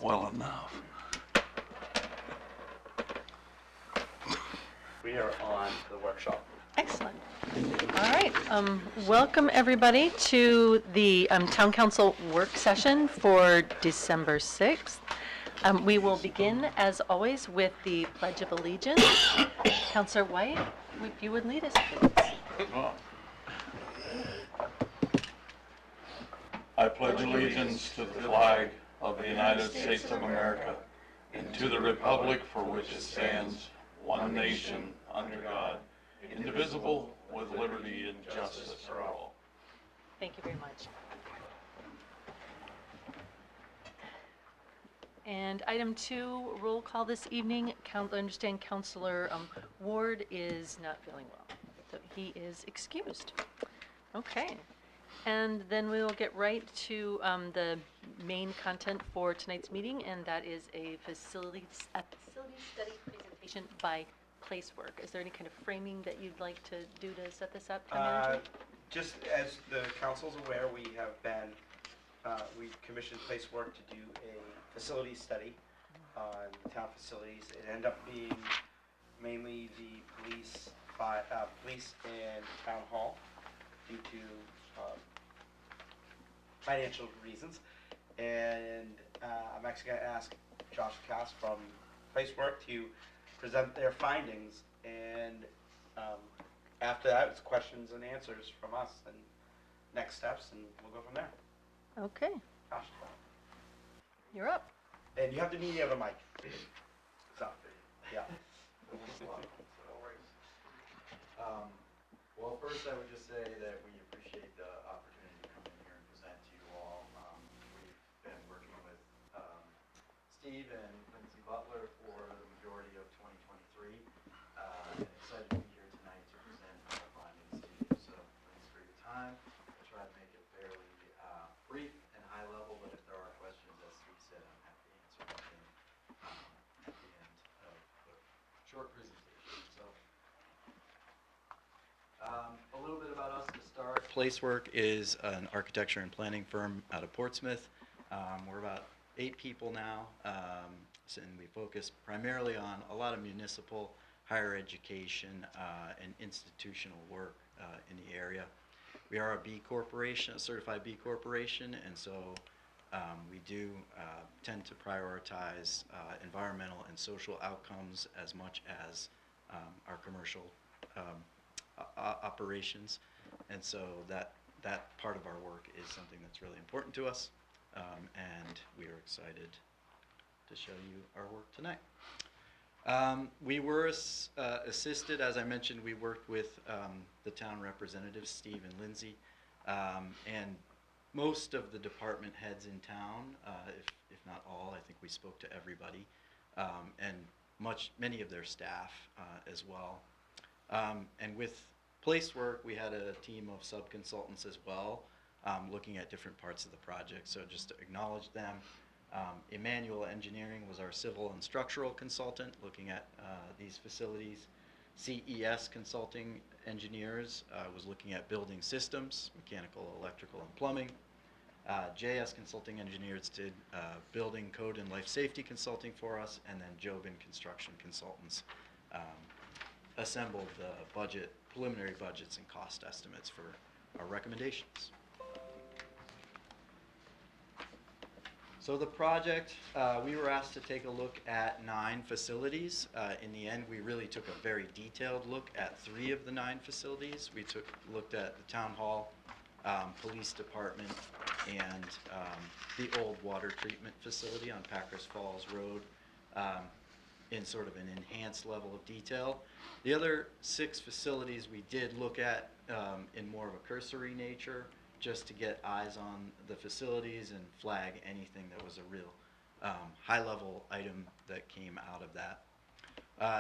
well enough. We are on to the workshop. Excellent. All right. Welcome, everybody, to the Town Council work session for December 6th. We will begin, as always, with the Pledge of Allegiance. Councillor White, if you would lead us, please. I pledge allegiance to the flag of the United States of America and to the republic for which it stands, one nation, under God, indivisible, with liberty and justice for all. Thank you very much. And item 2, roll call this evening. I understand Councillor Ward is not feeling well, so he is excused. Okay. And then we will get right to the main content for tonight's meeting, and that is a facility study presentation by Placework. Is there any kind of framing that you'd like to do to set this up, Town Manager? Just as the council's aware, we commissioned Placework to do a facility study on town facilities. It ended up being mainly the police and town hall due to financial reasons. And I'm actually going to ask Josh Cass from Placework to present their findings, and after that it's questions and answers from us and next steps, and we'll go from there. Okay. Josh. You're up. And you have to meet the other mic. So, yeah. Well, first I would just say that we appreciate the opportunity to come in here and present to you all. We've been working with Steve and Lindsay Butler for the majority of 2023. And excited to be here tonight to present our findings to you. So thanks for your time. I'll try to make it fairly brief and high level, but if there are questions, as Steve said, I'm happy to answer them at the end of the short presentation. So. A little bit about us to start. Placework is an architecture and planning firm out of Portsmouth. We're about 8 people now, and we focus primarily on a lot of municipal, higher education, and institutional work in the area. We are a B corporation, a certified B corporation, and so we do tend to prioritize environmental and social outcomes as much as our commercial operations, and so that part of our work is something that's really important to us, and we are excited to show you our work tonight. We were assisted, as I mentioned, we worked with the town representatives, Steve and Lindsay, and most of the department heads in town, if not all. I think we spoke to everybody, and many of their staff as well. And with Placework, we had a team of sub-consultants as well, looking at different parts of the project. So just to acknowledge them, Emmanuel Engineering was our civil and structural consultant, looking at these facilities. CES Consulting Engineers was looking at building systems, mechanical, electrical, and plumbing. JS Consulting Engineers did building code and life safety consulting for us, and then Jobin Construction Consultants assembled the preliminary budgets and cost estimates for our recommendations. So the project, we were asked to take a look at 9 facilities. In the end, we really took a very detailed look at 3 of the 9 facilities. We looked at the town hall, police department, and the old water treatment facility on Packers Falls Road, in sort of an enhanced level of detail. The other 6 facilities we did look at in more of a cursory nature, just to get eyes on the facilities and flag anything that was a real high-level item that came out of that.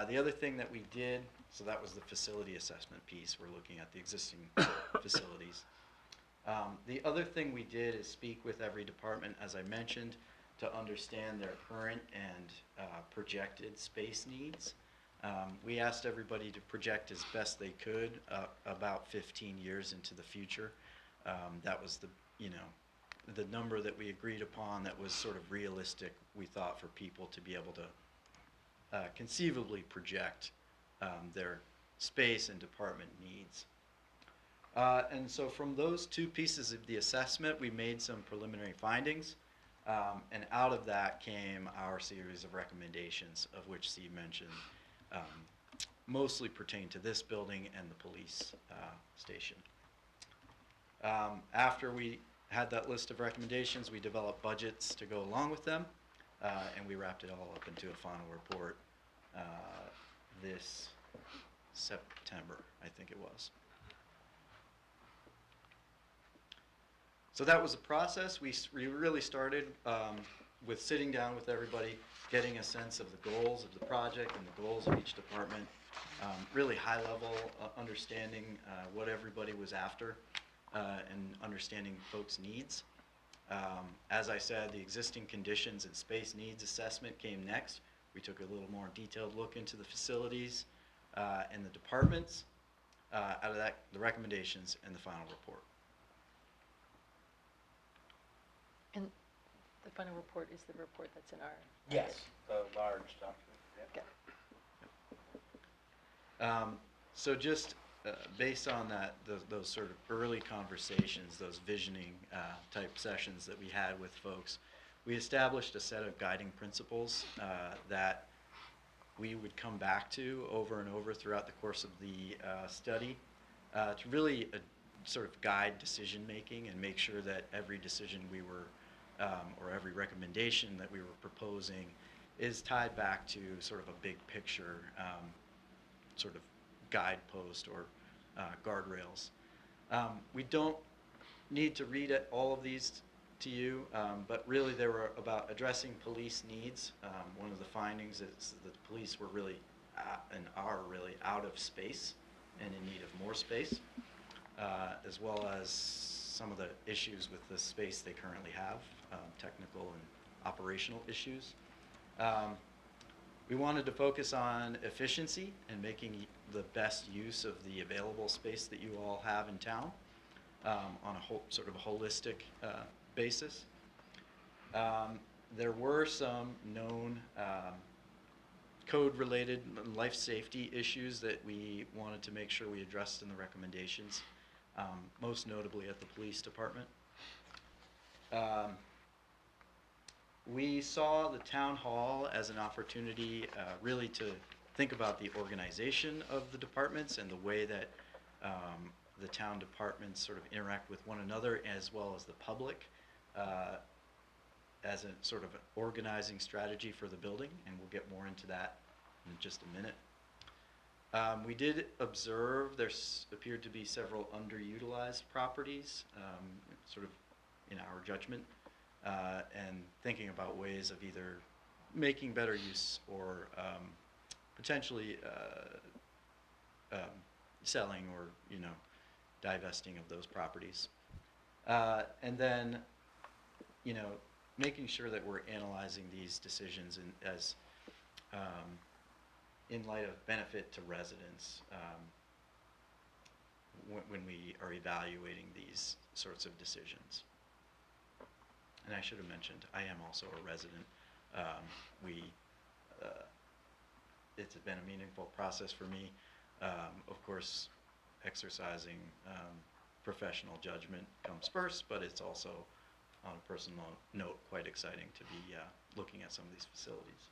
The other thing that we did, so that was the facility assessment piece. We're looking at the existing facilities. The other thing we did is speak with every department, as I mentioned, to understand their current and projected space needs. We asked everybody to project as best they could about 15 years into the future. That was the number that we agreed upon that was sort of realistic we thought, for people to be able to conceivably project their space and department needs. And so from those two pieces of the assessment, we made some preliminary findings, and out of that came our series of recommendations, of which Steve mentioned mostly pertain to this building and the police station. After we had that list of recommendations, we developed budgets to go along with them, and we wrapped it all up into a final report this September, I think it was. So that was the process. We really started with sitting down with everybody, getting a sense of the goals of the project and the goals of each department, really high-level understanding what everybody was after, and understanding folks' needs. As I said, the existing conditions and space needs assessment came next. We took a little more detailed look into the facilities and the departments. Out of that, the recommendations and the final report. And the final report is the report that's in our... Yes, the large document. Yeah. Okay. So just based on that, those sort of early conversations, those visioning type sessions that we had with folks, we established a set of guiding principles that we would come back to over and over throughout the course of the study to really sort of guide decision making and make sure that every decision we were, or every recommendation that we were proposing is tied back to sort of a big picture sort of guidepost or guardrails. We don't need to read all of these to you, but really they were about addressing police needs. One of the findings is that the police were really and are really out of space and in need of more space, as well as some of the issues with the space they currently have, technical and operational issues. We wanted to focus on efficiency and making the best use of the available space that you all have in town on a sort of a holistic basis. There were some known code-related life safety issues that we wanted to make sure we addressed in the recommendations, most notably at the police department. We saw the town hall as an opportunity really to think about the organization of the departments and the way that the town departments sort of interact with one another as well as the public as a sort of an organizing strategy for the building, and we'll get more into that in just a minute. We did observe there appeared to be several underutilized properties, sort of in our judgment, and thinking about ways of either making better use or potentially selling or, divesting of those properties. And then, making sure that we're analyzing these decisions as in light of benefit to residents when we are evaluating these sorts of decisions. And I should have mentioned, I am also a resident. It's been a meaningful process for me. Of course, exercising professional judgment comes first, but it's also, on a personal note, quite exciting to be looking at some of these facilities.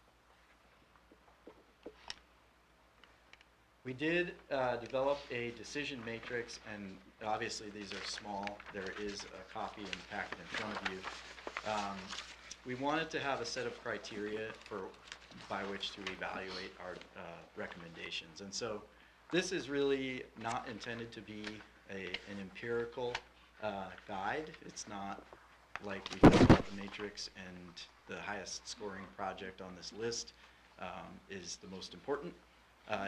We did develop a decision matrix, and obviously these are small. There is a copy in the packet in front of you. We wanted to have a set of criteria by which to evaluate our recommendations. And so this is really not intended to be an empirical guide. It's not like we thought about the matrix and the highest scoring project on this list is the most important.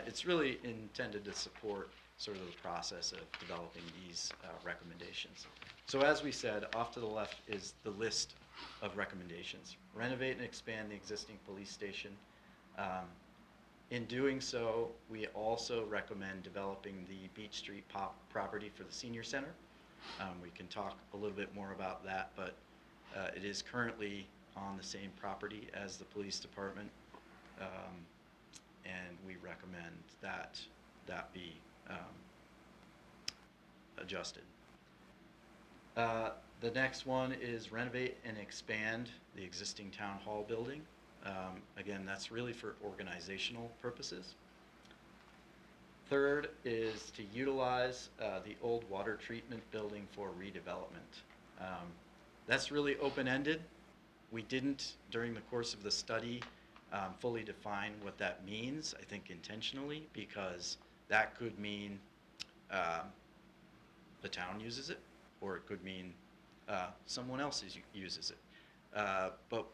It's really intended to support sort of the process of developing these recommendations. So as we said, off to the left is the list of recommendations. Renovate and expand the existing police station. In doing so, we also recommend developing the Beach Street property for the senior center. We can talk a little bit more about that, but it is currently on the same property as the police department, and we recommend that that be adjusted. The next one is renovate and expand the existing town hall building. Again, that's really for organizational purposes. Third is to utilize the old water treatment building for redevelopment. That's really open-ended. We didn't, during the course of the study, fully define what that means, I think intentionally, because that could mean the town uses it, or it could mean someone else uses it. But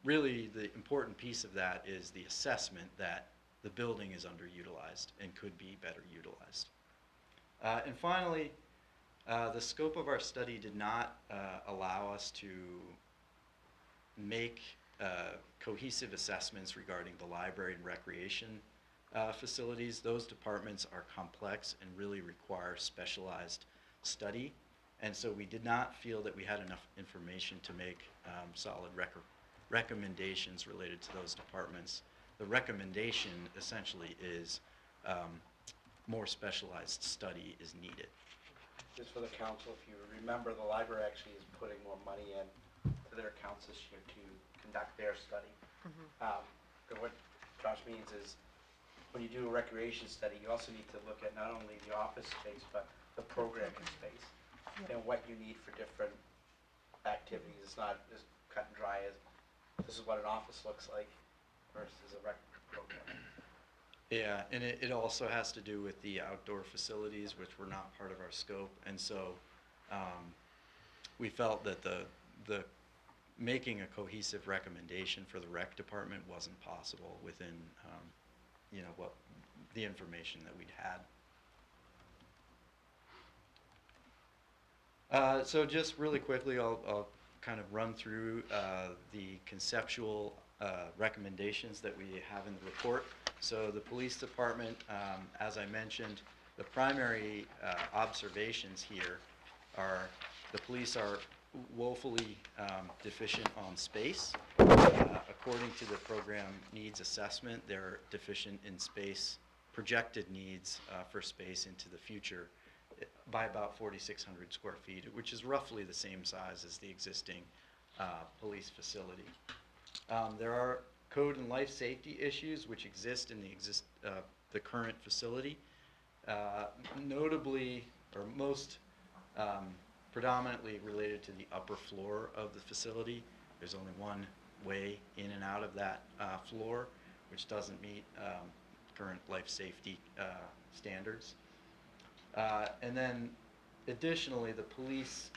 really, the important piece of that is the assessment that the building is underutilized and could be better utilized. And finally, the scope of our study did not allow us to make cohesive assessments regarding the library and recreation facilities. Those departments are complex and really require specialized study. And so we did not feel that we had enough information to make solid recommendations related to those departments. The recommendation essentially is more specialized study is needed. Just for the council, if you remember, the library actually is putting more money in to their accounts this year to conduct their study. But what Josh means is, when you do a recreation study, you also need to look at not only the office space, but the programming space, and what you need for different activities. It's not as cut and dry as, this is what an office looks like versus a rec program. Yeah, and it also has to do with the outdoor facilities, which were not part of our scope, and so we felt that the making a cohesive recommendation for the rec department wasn't possible within what the information that we'd had. So just really quickly, I'll kind of run through the conceptual recommendations that we have in the report. So the police department, as I mentioned, the primary observations here are the police are woefully deficient on space. According to the program needs assessment, they're deficient in space, projected needs for space into the future by about 4,600 square feet, which is roughly the same size as the existing police facility. There are code and life safety issues which exist in the current facility, notably, or most predominantly related to the upper floor of the facility. There's only one way in and out of that floor, which doesn't meet current life safety standards. And then additionally, the police,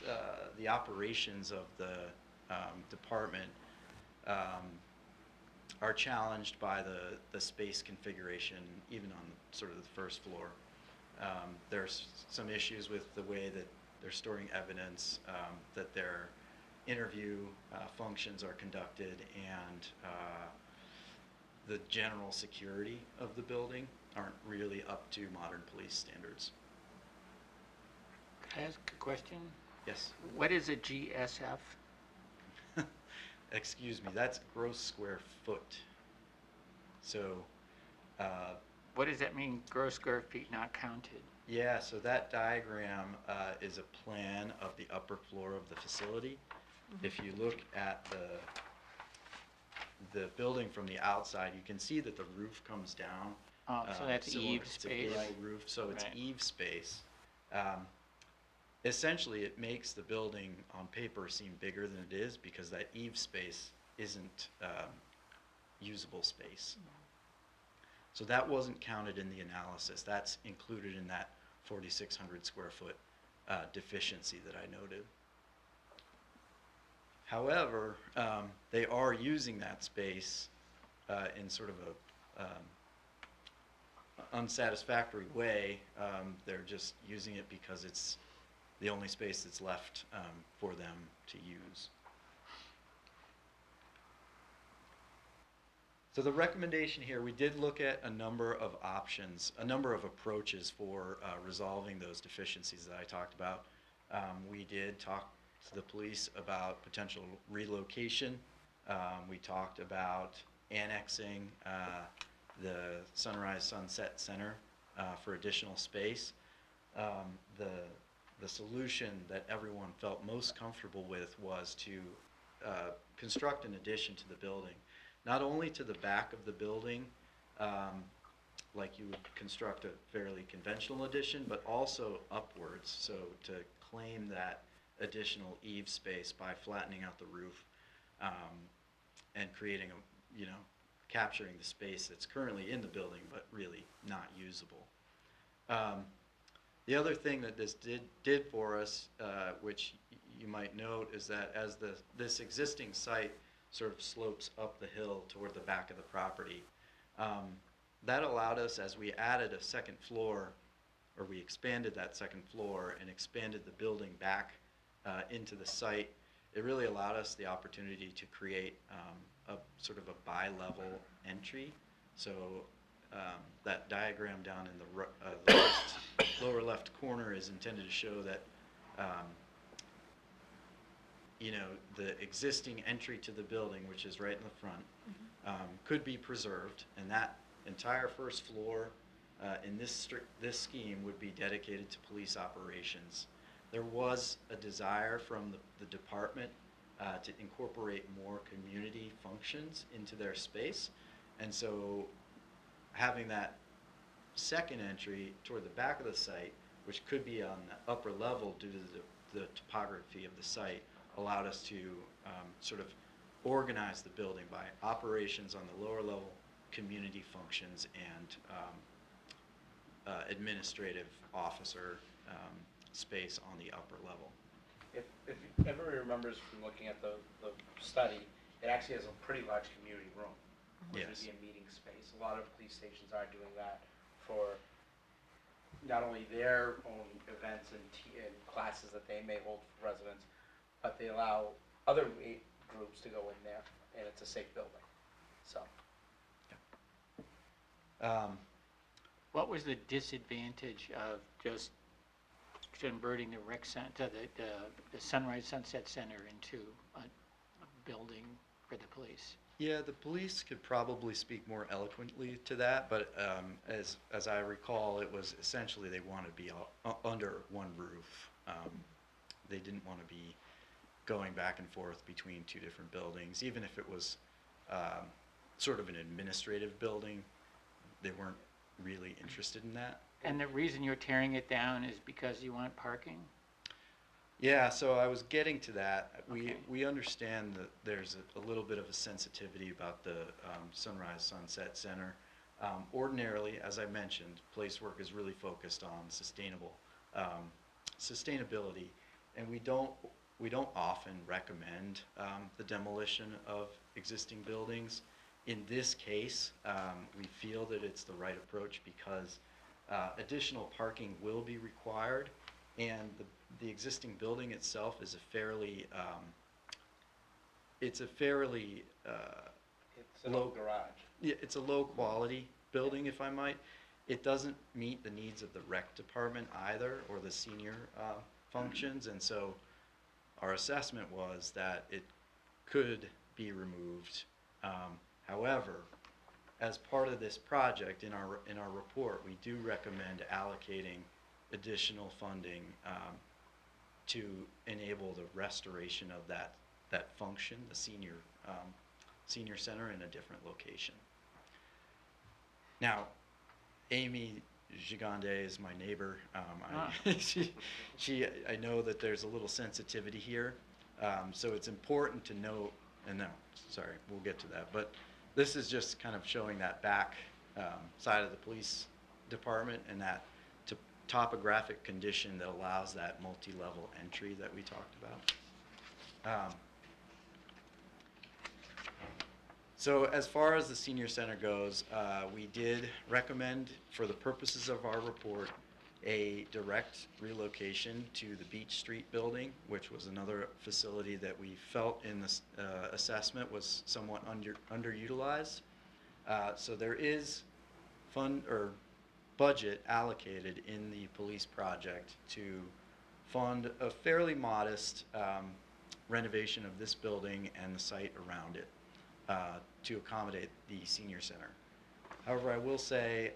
the operations of the department are challenged by the space configuration, even on sort of the first floor. There's some issues with the way that they're storing evidence, that their interview functions are conducted, and the general security of the building aren't really up to modern police standards. Can I ask a question? Yes. What is a GSF? Excuse me, that's gross square foot. So, What does that mean, gross square feet not counted? yeah, so that diagram is a plan of the upper floor of the facility. If you look at the building from the outside, you can see that the roof comes down. Oh, so that's similar eave to space. gable roof, so it's Right. eave space. Essentially, it makes the building on paper seem bigger than it is because that eave space isn't usable space. So that wasn't counted in the analysis. That's included in that 4,600 square foot deficiency that I noted. However, they are using that space in sort of a unsatisfactory way. They're just using it because it's the only space that's left for them to use. So the recommendation here, we did look at a number of options, a number of approaches for resolving those deficiencies that I talked about. We did talk to the police about potential relocation We talked about annexing the Sunrise Sunset Center for additional space. The solution that everyone felt most comfortable with was to construct an addition to the building, not only to the back of the building, like you would construct a fairly conventional addition, but also upwards, so to claim that additional eave space by flattening out the roof and creating a, capturing the space that's currently in the building but really not usable. The other thing that this did for us, which you might note, is that as this existing site sort of slopes up the hill toward the back of the property, that allowed us, as we added a second floor, or we expanded that second floor and expanded the building back into the site, it really allowed us the opportunity to create a sort of a bi-level entry. So that diagram down in the lower left corner is intended to show that the existing entry to the building, which is right in the front, could be preserved, and that entire first floor in this scheme would be dedicated to police operations. There was a desire from the department to incorporate more community functions into their space, and so having that second entry toward the back of the site, which could be on the upper level due to the topography of the site, allowed us to sort of organize the building by operations on the lower level, community functions, and administrative officer space on the upper level. If everybody remembers from looking at the study, it actually has a pretty large community room, which Yes. would be a meeting space. A lot of police stations are doing that for not only their own events and classes that they may hold for residents, but they allow other groups to go in there, and it's a safe building. So. What was the disadvantage of just converting the rec center, the Sunrise Sunset Center into a building for the police? Yeah, the police could probably speak more eloquently to that, but as I recall, it was essentially they wanted to be under one roof. They didn't want to be going back and forth between two different buildings, even if it was sort of an administrative building. They weren't really interested in that. And the reason you're tearing it down is because you want parking? Yeah, so I was getting to that. Okay. We understand that there's a little bit of a sensitivity about the Sunrise Sunset Center. Ordinarily, as I mentioned, place work is really focused on sustainability, and we don't often recommend the demolition of existing buildings. In this case, we feel that it's the right approach because additional parking will be required, and the existing building itself is it's It's an old garage. yeah, it's a low quality building, if I might. It doesn't meet the needs of the rec department either, or the senior functions, and so our assessment was that it could be removed. However, as part of this project, in our report, we do recommend allocating additional funding to enable the restoration of that function, the senior center, in a different location. Now, Amy Gigande is my neighbor. I know that there's a little sensitivity here, so it's important to note. And no, sorry, we'll get to that. But this is just kind of showing that back side of the police department and that topographic condition that allows that multi-level entry that we talked about. So as far as the senior center goes, we did recommend, for the purposes of our report, a direct relocation to the Beach Street building, which was another facility that we felt in this assessment was somewhat underutilized. So there is fund or budget allocated in the police project to fund a fairly modest renovation of this building and the site around it. to accommodate the senior center. However, I will say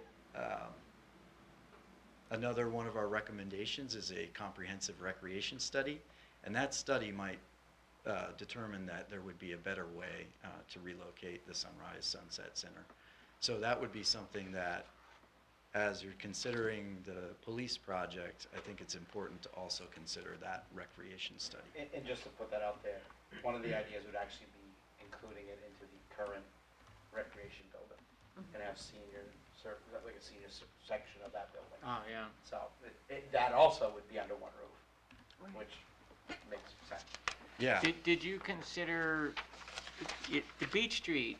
another one of our recommendations is a comprehensive recreation study, and that study might determine that there would be a better way to relocate the Sunrise Sunset Center. So that would be something that, as you're considering the police project, I think it's important to also consider that recreation study. And just to put that out there, one of the ideas would actually be including it into the current recreation building and have like a senior section of that building. Oh, yeah. So that also would be under one roof, which makes sense. Yeah. Did you consider, the Beach Street,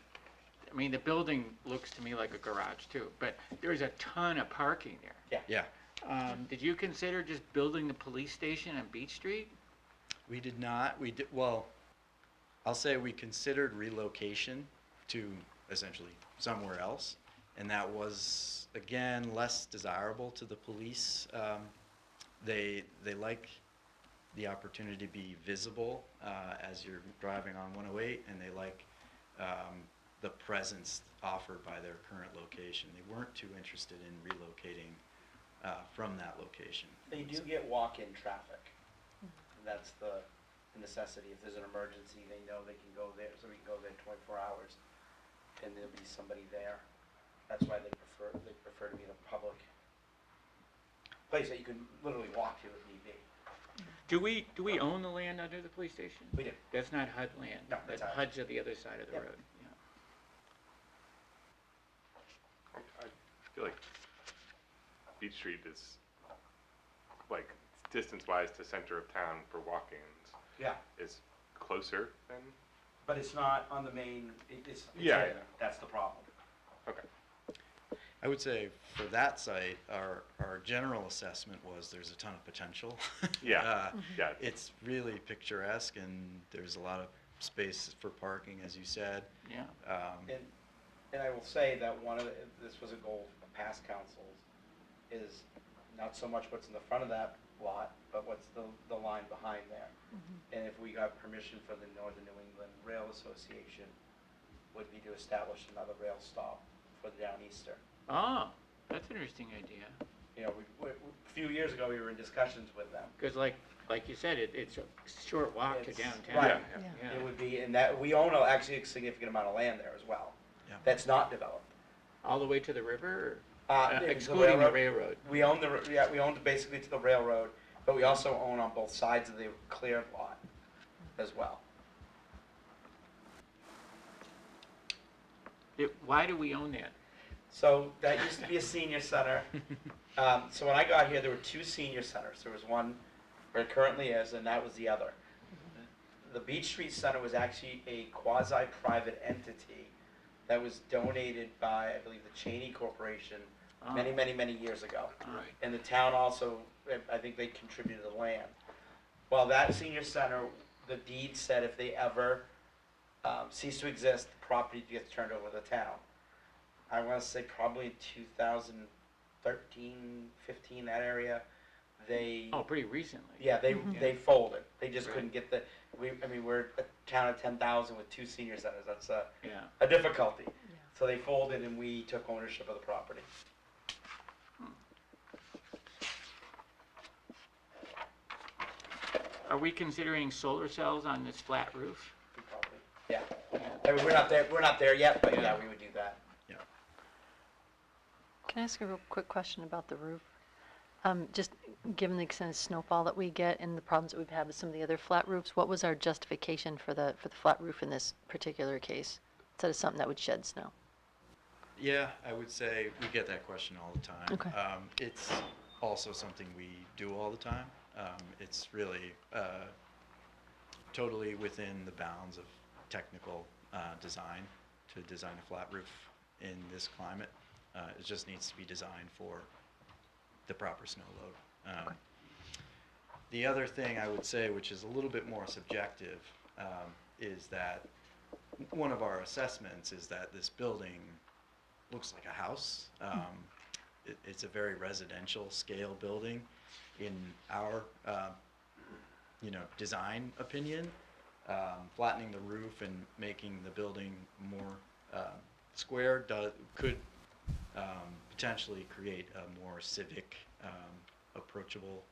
I mean, the building looks to me like a garage too, but there's a ton of parking there. Yeah. Yeah. Did you consider just building the police station on Beach Street? We did not. We did, well, I'll say we considered relocation to essentially somewhere else, and that was, again, less desirable to the police. They like the opportunity to be visible as you're driving on 108, and they like the presence offered by their current location. They weren't too interested in relocating from that location. They do get walk-in traffic. And that's the necessity. If there's an emergency, they know they can go there, so we can go there 24 hours, and there'll be somebody there. That's why they prefer to be in a public place that you can literally walk to if need be. Do we own the land under the police station? We do. That's not HUD land? No, that's ours. HUD's at the other side of the Yep. road, yeah. I feel like Beach Street is, like, distance-wise to center of town for walk-ins Yeah, is closer than, but it's not on the main, it's Yeah, in. yeah. That's the problem. okay. I would say for that site, our general assessment was there's a ton of potential. Yeah, yeah. It's really picturesque, and there's a lot of space for parking, as you said. Yeah. And I will say that this was a goal of past councils, is not so much what's in the front of that lot, but what's the line behind there. And if we got permission from the Northern New England Rail Association, would be to establish another rail stop for the Downeaster. Oh, that's an interesting idea. You know, a few years ago, we were in discussions with them. Because like you said, it's a short walk to It's- downtown. right. Yeah. It would be, and that, we own actually a significant amount of land there as well. Yeah. That's not developed. All the way to the river, The excluding the railroad? We own we own basically to the railroad, but we also own on both sides of the cleared lot as well. Why do we own that? So that used to be a senior center. So when I got here, there were two senior centers. There was one where it currently is, and that was the other. The Beach Street Center was actually a quasi-private entity that was donated by, I believe, the Cheney Corporation many, many, many years ago. Right. And the town also, I think they contributed the land. Well, that senior center, the deed said if they ever cease to exist, the property gets turned over to the town. I want to say probably in 2013, 15, that area, they, Oh, pretty recently. yeah, they folded. They just Right. couldn't get we're a town of 10,000 with two senior centers. That's Yeah. a difficulty. So they folded and we took ownership of the property. Are we considering solar cells on this flat roof? We probably, yeah. I mean, we're not there yet, but yeah, we would do that. Can I ask a real quick question about the roof? Just given the extent of snowfall that we get and the problems that we've had with some of the other flat roofs, what was our justification for the flat roof in this particular case? Instead of something that would shed snow? Yeah, I would say we get that question all the time. Okay. It's also something we do all the time. It's really totally within the bounds of technical design to design a flat roof in this climate. It just needs to be designed for the proper snow load. Okay. The other thing I would say, which is a little bit more subjective, is that one of our assessments is that this building looks like a house. It's a very residential scale building. In our, design opinion, flattening the roof and making the building more square could potentially create a more civic, approachable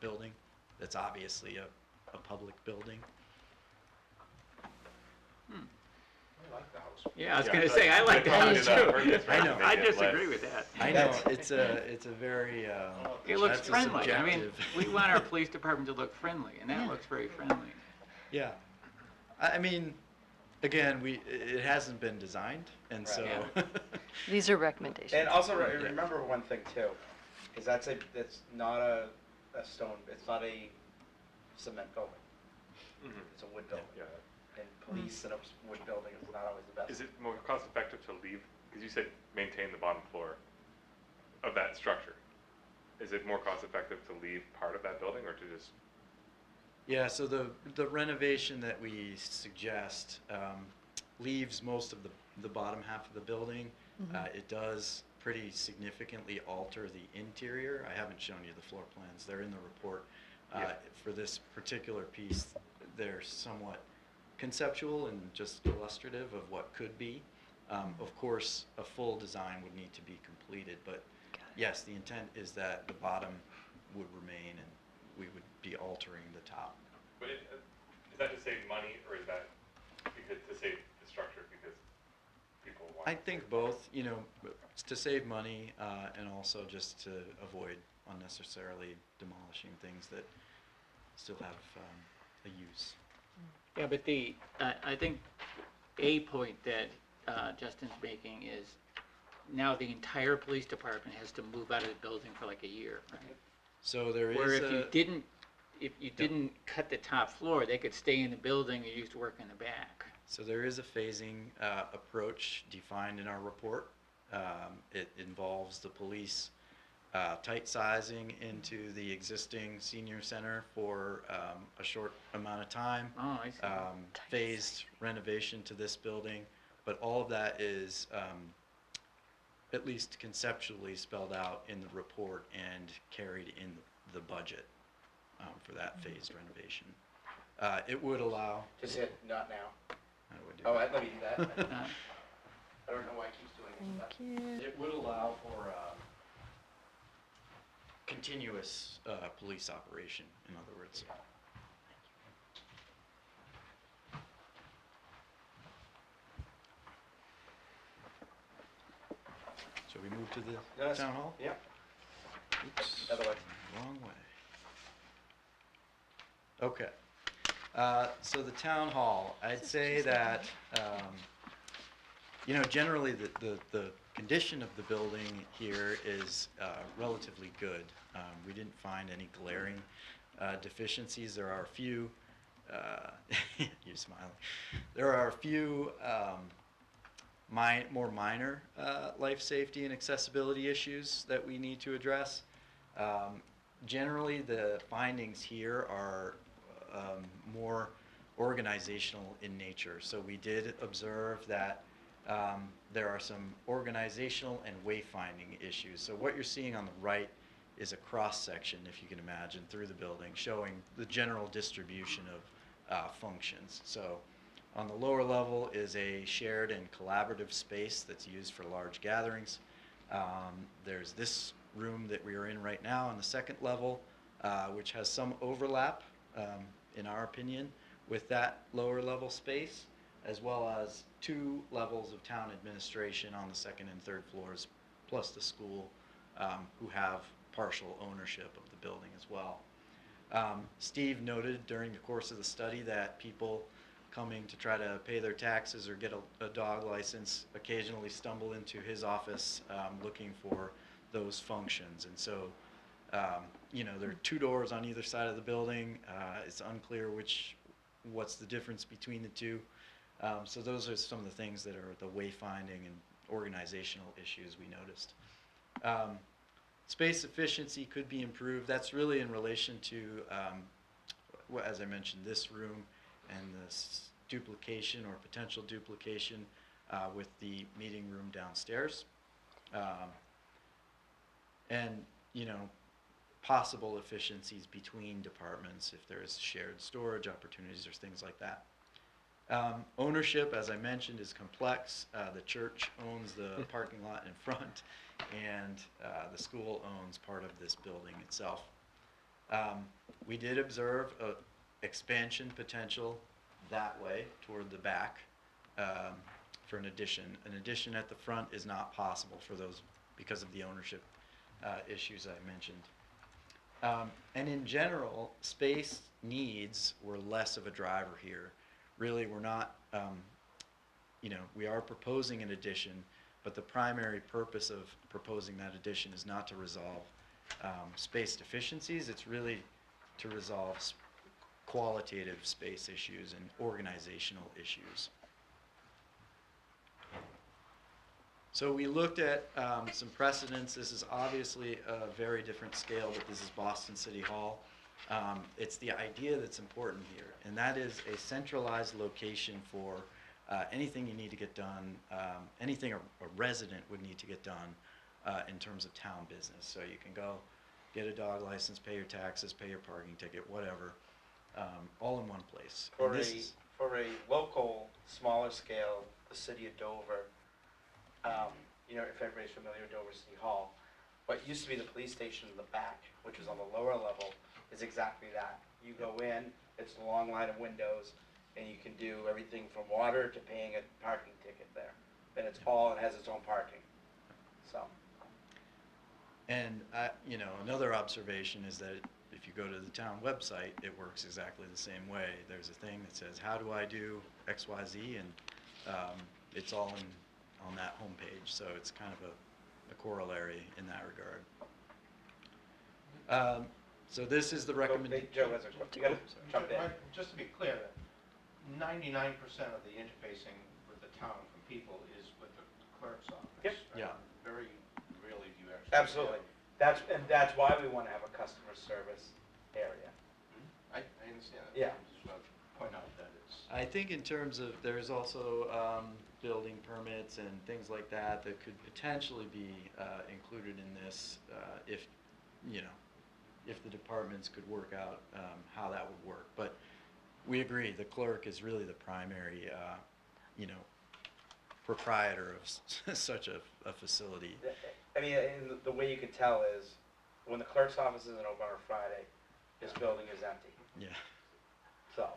building that's obviously a public building. I like the house. Yeah, I was Yeah, gonna so say, I like they the probably house did that on too. purpose, right, I to know. make I it disagree less- with that. I know, it's a very, It looks that's a friendly. I mean, subjective- we want our police department to look friendly, and that Yeah. looks very friendly. Yeah. I mean, again, it hasn't been designed, and so. Yeah. These are recommendations. And also Yeah. remember one thing too, is that's not a stone, it's not a cement building, Mhm. it's a wood building. Yeah. And police in a wood building is not always the best. Is it more cost effective to leave, because you said maintain the bottom floor of that structure? Is it more cost effective to leave part of that building or to just, Yeah, so the renovation that we suggest leaves most of the bottom half of the building. It does pretty significantly alter the interior. I haven't shown you the floor plans, they're in the report. Yeah. For this particular piece, they're somewhat conceptual and just illustrative of what could be. Of course, a full design would need to be completed, but yes, the intent is that the bottom would remain and we would be altering the top. but is that to save money or is that because to save the structure because people want? I think both, it's to save money and also just to avoid unnecessarily demolishing things that still have a use. Yeah, but I think a point that Justin's making is now the entire police department has to move out of the building for like a year, right? So there is Where if you didn't cut the top floor, they could stay in the building and used to work in the back. So there is a phasing approach defined in our report. It involves the police tight sizing into the existing senior center for a short amount of time. Oh, I see. Phased renovation to this building, but all of that is at least conceptually spelled out in the report and carried in the budget for that phased renovation. It would allow. Just hit not now. How do I do Oh, that? let me do that. Uh, I don't know why it keeps doing it. but- Thank you. It would allow for continuous police operation, in other words. Shall we move to the Yes. town hall? Yeah, Oops, other way. wrong way. Okay. So the town hall, I'd say that, generally the condition of the building here is relatively good. We didn't find any glaring deficiencies. There are a few, you're smiling. There are a few more minor life safety and accessibility issues that we need to address. Generally, the findings here are more organizational in nature. So we did observe that there are some organizational and wayfinding issues. So what you're seeing on the right is a cross-section, if you can imagine, through the building, showing the general distribution of functions. So on the lower level is a shared and collaborative space that's used for large gatherings. There's this room that we are in right now on the second level, which has some overlap, in our opinion, with that lower level space, as well as 2 levels of town administration on the second and third floors, plus the school, who have partial ownership of the building as well. Steve noted during the course of the study that people coming to try to pay their taxes or get a dog license occasionally stumble into his office looking for those functions. And so, there are 2 doors on either side of the building. It's unclear what's the difference between the 2. So those are some of the things that are the wayfinding and organizational issues we noticed. Space efficiency could be improved. That's really in relation to, as I mentioned, this room and this duplication or potential duplication with the meeting room downstairs. And, possible efficiencies between departments if there's shared storage opportunities or things like that. Ownership, as I mentioned, is complex. The church owns the parking lot in front, and the school owns part of this building itself. We did observe a expansion potential that way toward the back for an addition. An addition at the front is not possible for those because of the ownership issues I mentioned. And in general, space needs were less of a driver here. Really, we're not, we are proposing an addition, but the primary purpose of proposing that addition is not to resolve space deficiencies. It's really to resolve qualitative space issues and organizational issues. So we looked at some precedents. This is obviously a very different scale, but this is Boston City Hall. It's the idea that's important here, and that is a centralized location for anything you need to get done, anything a resident would need to get done in terms of town business. So you can go get a dog license, pay your taxes, pay your parking ticket, whatever, all in one place. For a local, smaller scale, the city of Dover, if everybody's familiar with Dover City Hall, what used to be the police station in the back, which was on the lower level, is exactly that. You go in, it's a long line of windows, and you can do everything from water to paying a parking ticket there. And it has its own parking, so. And another observation is that if you go to the town website, it works exactly the same way. There's a thing that says, how do I do X, Y, Z? And it's all on that homepage, so it's kind of a corollary in that regard. So this is the recommendation. Joe has a question. You gotta jump in. Just to be clear, 99% of the interfacing with the town from people is with the clerk's office. Yep. Yeah. Very rarely do you actually. Absolutely. That's why we want to have a customer service area. I understand that. Yeah. I just want to point out that it's. I think in terms of, there's also building permits and things like that that could potentially be included in this if the departments could work out how that would work. But we agree, the clerk is really the primary, proprietor of such a facility. I mean, and the way you can tell is when the clerk's office isn't open on a Friday, this building is empty. Yeah. So,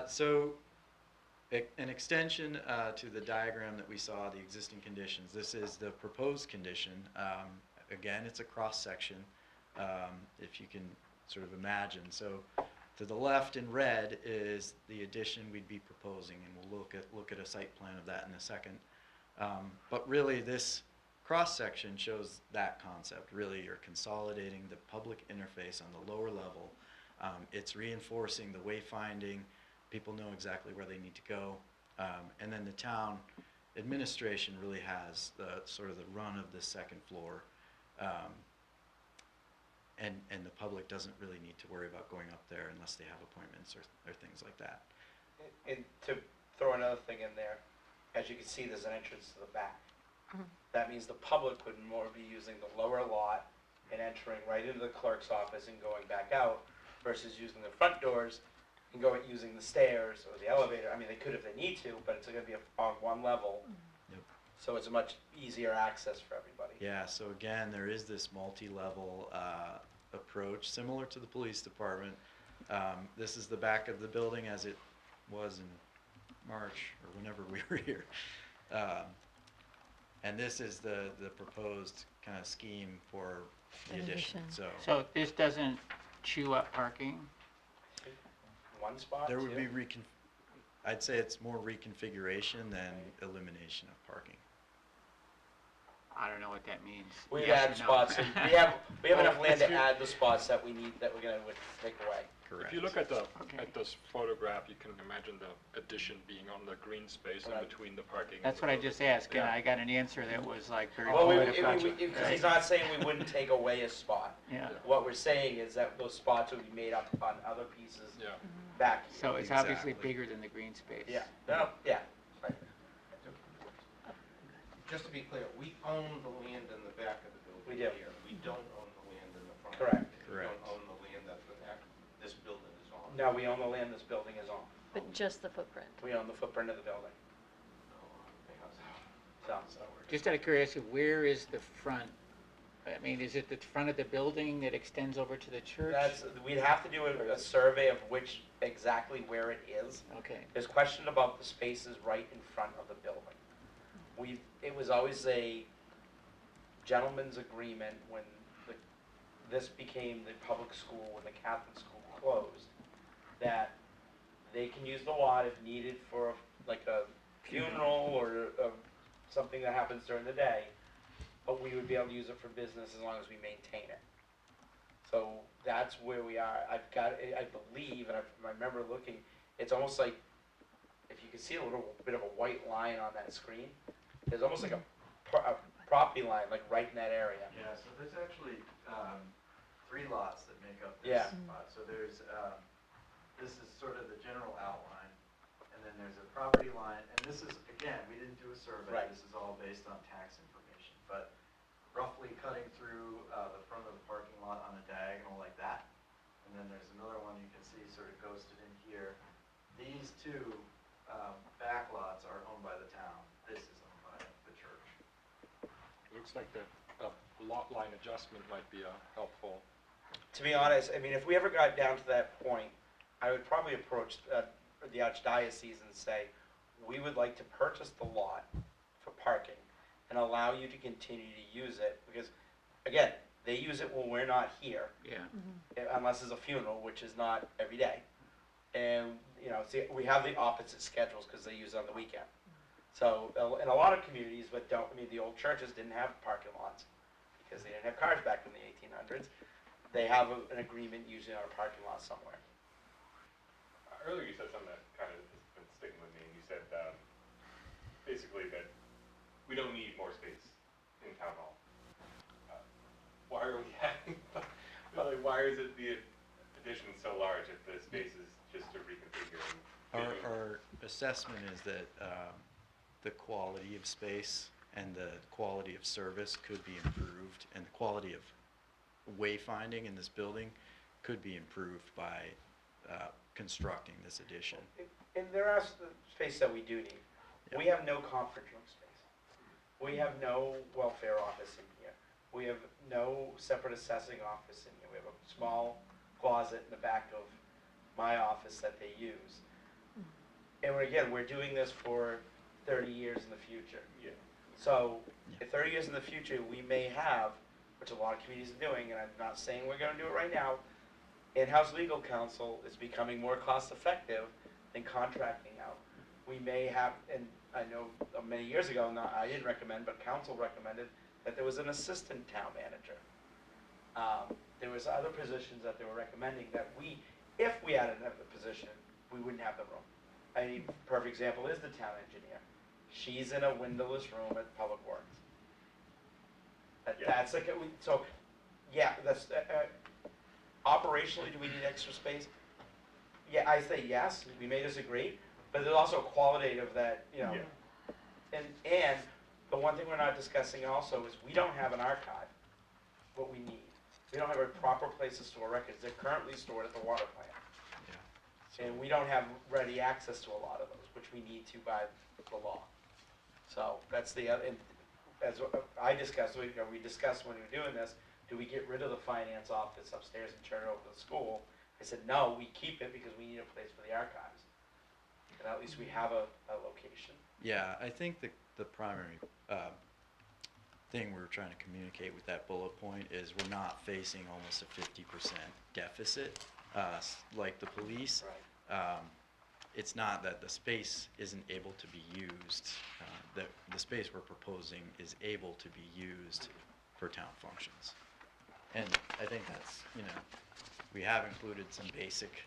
So an extension to the diagram that we saw, the existing conditions. This is the proposed condition. Again, it's a cross-section, if you can sort of imagine. So to the left in red is the addition we'd be proposing, and we'll look at a site plan of that in a second. But really, this cross-section shows that concept. Really, you're consolidating the public interface on the lower level. It's reinforcing the wayfinding. People know exactly where they need to go. And then the town administration really has the sort of the run of the second floor. And the public doesn't really need to worry about going up there unless they have appointments or things like that. and to throw another thing in there, as you can see, there's an entrance to the back. That means the public would more be using the lower lot and entering right into the clerk's office and going back out versus using the front doors and using the stairs or the elevator. I mean, they could if they need to, but it's going to be on one level. Yep. So it's a much easier access for everybody. Yeah, so again, there is this multi-level approach, similar to the police department. This is the back of the building as it was in March or whenever we were here. And this is the proposed kind of scheme for the addition. So this doesn't chew up parking? One spot, There would two. be I'd say it's more reconfiguration than elimination of parking. I don't know what that means. We Yes add or no? spots, and we have enough land to add the spots that we need, that we're gonna take away. Correct. If you look at Okay. this photograph, you can imagine the addition being on the green space in Right. between the parking. and That's the what I building. just asked, and Yeah. I got an answer that was like very Well, political. because he's not saying we wouldn't take away a spot. Yeah, What we're saying is that those spots would be made up on other pieces Yeah. back. so it's obviously Exactly. bigger than the green space. Yeah, no, yeah, right. Just to be clear, we own the land in the back of the building. We do. here. We don't own the land in the front. Correct. We don't own the land that this building is on. No, we own the land this building is on. But just the footprint. We own the footprint of the building. So, Just out of curiosity, where is the front? I mean, is it the front of the building that extends over to the church? we'd have to do a survey of which, exactly where it is. Okay, There's question about the spaces right in front of the building. It was always a gentleman's agreement when this became the public school, when the Catholic school closed, that they can use the lot if needed for like a funeral or something that happens during the day, but we would be able to use it for business as long as we maintain it. So that's where we are. I believe, and I remember looking, it's almost like, if you can see a little bit of a white line on that screen, there's almost like a property line, like right in that area. Yeah, so there's actually 3 lots that make up this Yeah. spot. So there's, this is sort of the general outline, and then there's a property line, and this is, again, we didn't do a survey. Right. This is all based on tax information, but roughly cutting through the front of the parking lot on a diagonal like that. And then there's another one you can see sort of ghosted in here. These 2 back lots are owned by the town. This is owned by the church. Looks like a lot line adjustment might be helpful. To be honest, I mean, if we ever got down to that point, I would probably approach the Archdiocese and say, we would like to purchase the lot for parking and allow you to continue to use it, because, again, they use it when we're not here, yeah. unless there's a funeral, which is not every day. And, you know, see, we have the opposite schedules because they use it on the weekend. So, in a lot of communities, but the old churches didn't have parking lots because they didn't have cars back in the 1800s. They have an agreement usually on a parking lot somewhere. Earlier you said something that kind of has been sticking with me, and you said basically that we don't need more space in town hall. Why are we having, why is it the addition so large if the space is just to reconfigure? Our assessment is that the quality of space and the quality of service could be improved, and the quality of wayfinding in this building could be improved by constructing this addition. And there are space that we do need. We have no conference room space. We have no welfare office in here. We have no separate assessing office in here. We have a small closet in the back of my office that they use. And we're doing this for 30 years in the future. Yeah. So, in 30 years in the future, we may have, which a lot of communities are doing, and I'm not saying we're going to do it right now, in-house legal counsel is becoming more cost-effective than contracting out. We may have, and I know many years ago, I didn't recommend, but council recommended that there was an assistant town manager. There was other positions that they were recommending that if we had another position, we wouldn't have the room. A perfect example is the town engineer. She's in a windowless room at Public Works. Yeah. That's like, so, yeah, that's, operationally, do we need extra space? Yeah, I say yes, we may disagree, but there's also qualitative that, you know, Yeah. and the one thing we're not discussing also is we don't have an archive, what we need. We don't have a proper place to store records. They're currently stored at the water plant. Yeah. And we don't have ready access to a lot of those, which we need to by the law. So that's the other, and as I discussed, we discussed when we were doing this, do we get rid of the finance office upstairs and turn it over to the school? I said, no, we keep it because we need a place for the archives. And at least we have a location. Yeah, I think the primary thing we're trying to communicate with that bullet point is we're not facing almost a 50% deficit like the police. Right. It's not that the space isn't able to be used. The space we're proposing is able to be used for town functions. And I think that's, we have included some basic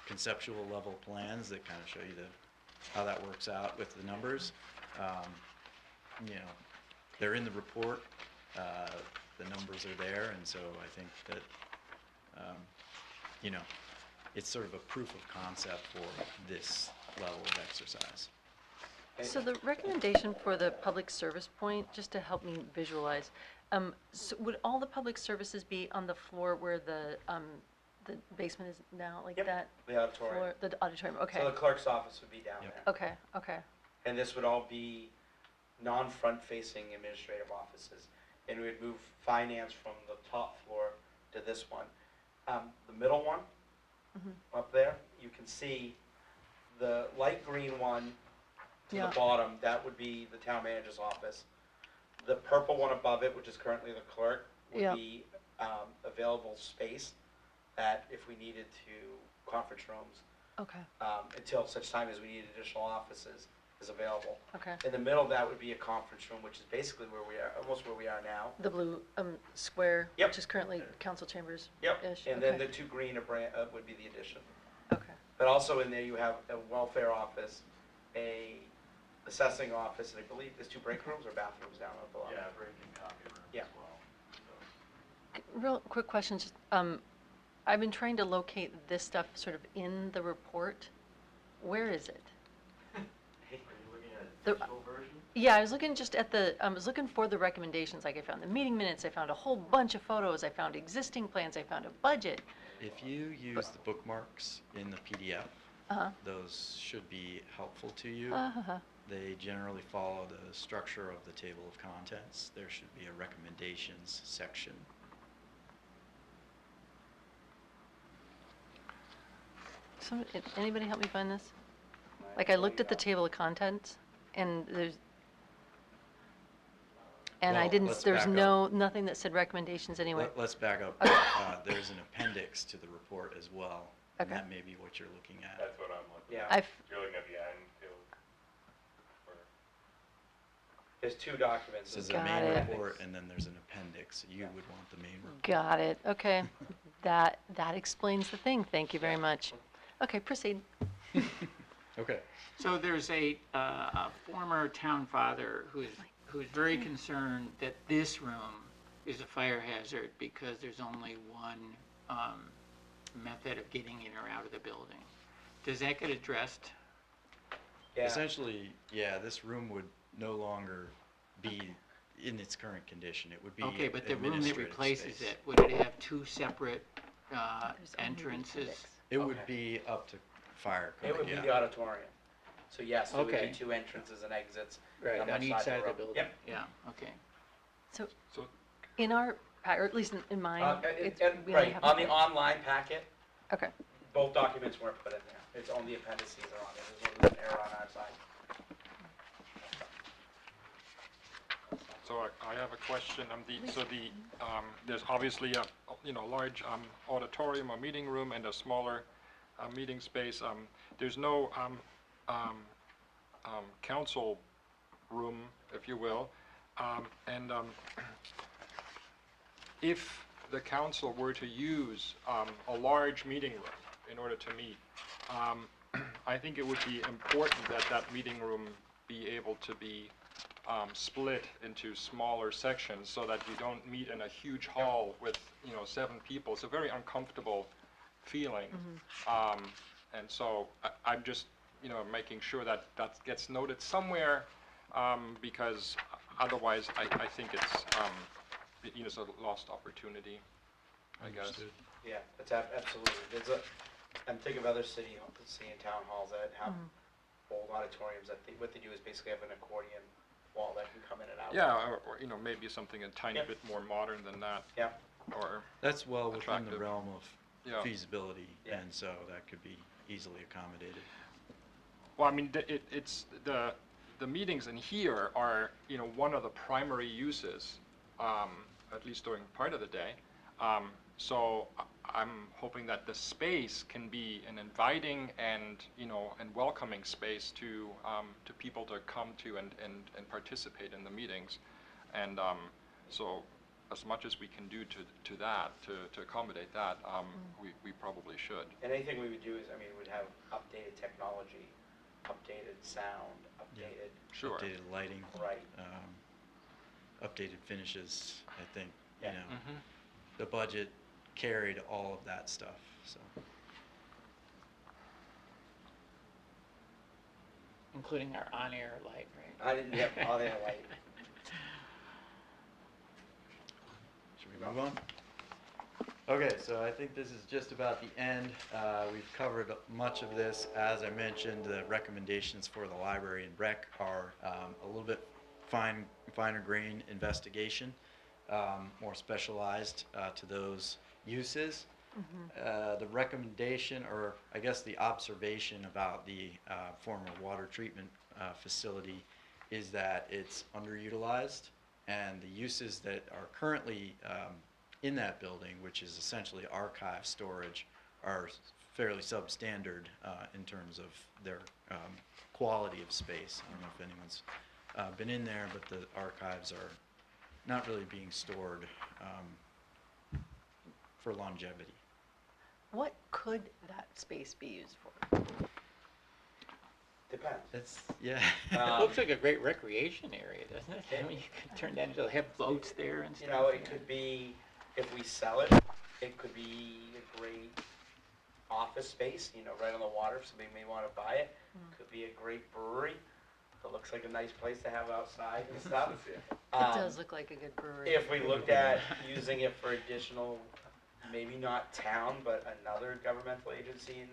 conceptual level plans that kind of show you how that works out with the numbers. They're in the report. The numbers are there, and so I think that, it's sort of a proof of concept for this level of exercise. So the recommendation for the public service point, just to help me visualize, So would all the public services be on the floor where the basement is now, like Yep, that? the auditorium. Floor, the auditorium, So okay, the clerk's office would be down Yep. there. okay, okay, And this would all be non-front facing administrative offices. And we'd move finance from the top floor to this one. The middle one, Mhm. up there, you can see the light green one to Yeah. the bottom, that would be the town manager's office. The purple one above it, which is currently the clerk, Yeah. would be available space that if we needed to, conference rooms, okay, until such time as we need additional offices is available. okay. In the middle, that would be a conference room, which is basically where we are, almost where we are now. The blue square, Yep. which is currently council chambers. Yep, Ish, and then okay. the two green would be the addition. Okay, But also in there, you have a welfare office, a assessing office, and I believe there's two break rooms or bathrooms down at the bottom. Yeah, breaking copy room Yeah. as well. real quick question, just, I've been trying to locate this stuff sort of in the report. Where is it? Are you looking at The- a digital version? Yeah, I was looking just at I was looking for the recommendations, like I found the meeting minutes, I found a whole bunch of photos, I found existing plans, I found a budget. If you use the bookmarks in the PDF, Uh-huh, those should be helpful to you. uh-huh, They generally follow the structure of the table of contents. There should be a recommendations section. so, anybody help me find this? Like, I looked at the table of contents, and I Well, didn't, let's there's back nothing that said recommendations anyway. Let's back up. Okay. There's an appendix to the report as well. And Okay. that may be what you're looking at. That's what I'm looking Yeah, at. You're looking at the end, too. Or- there's two documents. So there's a Got main it. report and then there's an appendix. You would want the main report. Got it, okay. That explains the thing, thank you very much. Okay, proceed. Okay. So there's a former town father who's very concerned that this room is a fire hazard because there's only one method of getting in or out of the building. Does that get addressed? Yeah, Essentially, yeah, this room would no longer be in its current condition. It would be Okay, but the room that administrative replaces space. it, would it have two separate There's only the entrances? appendix. It would Okay. be up to fire it code, would be yeah. the auditorium. So yes, there would Okay. be two entrances and exits. Right, on each side of the room. building? Yep. Yeah, okay. So, So- in our, or at least in mine, it's, And- we only right, have. on the a- online packet, Okay, both documents weren't put in there. It's only appendices are on there. There's an error on our side. So I have a question. There's obviously a, large auditorium or meeting room and a smaller meeting space. There's no council room, if you will. If the council were to use a large meeting room in order to meet, I think it would be important that that meeting room be able to be split into smaller sections so that you don't meet in a huge hall with, 7 people. It's a very uncomfortable feeling. And so I'm just, making sure that that gets noted somewhere, because otherwise I think it's, it's a lost opportunity, I guess. Understood. Yeah, it's absolutely. I'm thinking of other city and town halls that have old auditoriums. I think what they do is basically have an accordion wall that can come in and out. Yeah, or maybe something a tiny Yep. bit more modern than that, Yeah, or, That's well within the Attractive. realm of yeah. feasibility, Yeah. and so that could be easily accommodated. Well, I mean, it's, the meetings in here are, one of the primary uses, at least during part of the day. So I'm hoping that the space can be an inviting and, and welcoming space to people to come to and participate in the meetings. And so as much as we can do to that, to accommodate that, we probably should. and anything we would do is, we'd have updated technology, updated sound, Yeah. updated, Sure. Updated lighting, right, updated finishes, I think, Yeah. Mhm. the budget carried all of that stuff, so. Including our on-air light, right? I didn't have all that light. Move on. Okay, so I think this is just about the end. We've covered much of this. As I mentioned, the recommendations for the library and rec are a little bit finer grain investigation, more specialized to those uses. The recommendation, or I guess the observation about the former water treatment facility is that it's underutilized, and the uses that are currently in that building, which is essentially archive storage, are fairly substandard in terms of their quality of space. I don't know if anyone's been in there, but the archives are not really being stored for longevity. What could that space be used for? Depends. It's, yeah. It looks like a great recreation area, doesn't it? I mean, you could turn that into, have boats there and You stuff. know, it could be, if we sell it, it could be a great office space, you know, right on the water, if somebody may want to buy it. Could be a great brewery. It looks like a nice place to have outside and stuff. It does look like a good brewery. If we looked at using it for additional, maybe not town, but another governmental agency in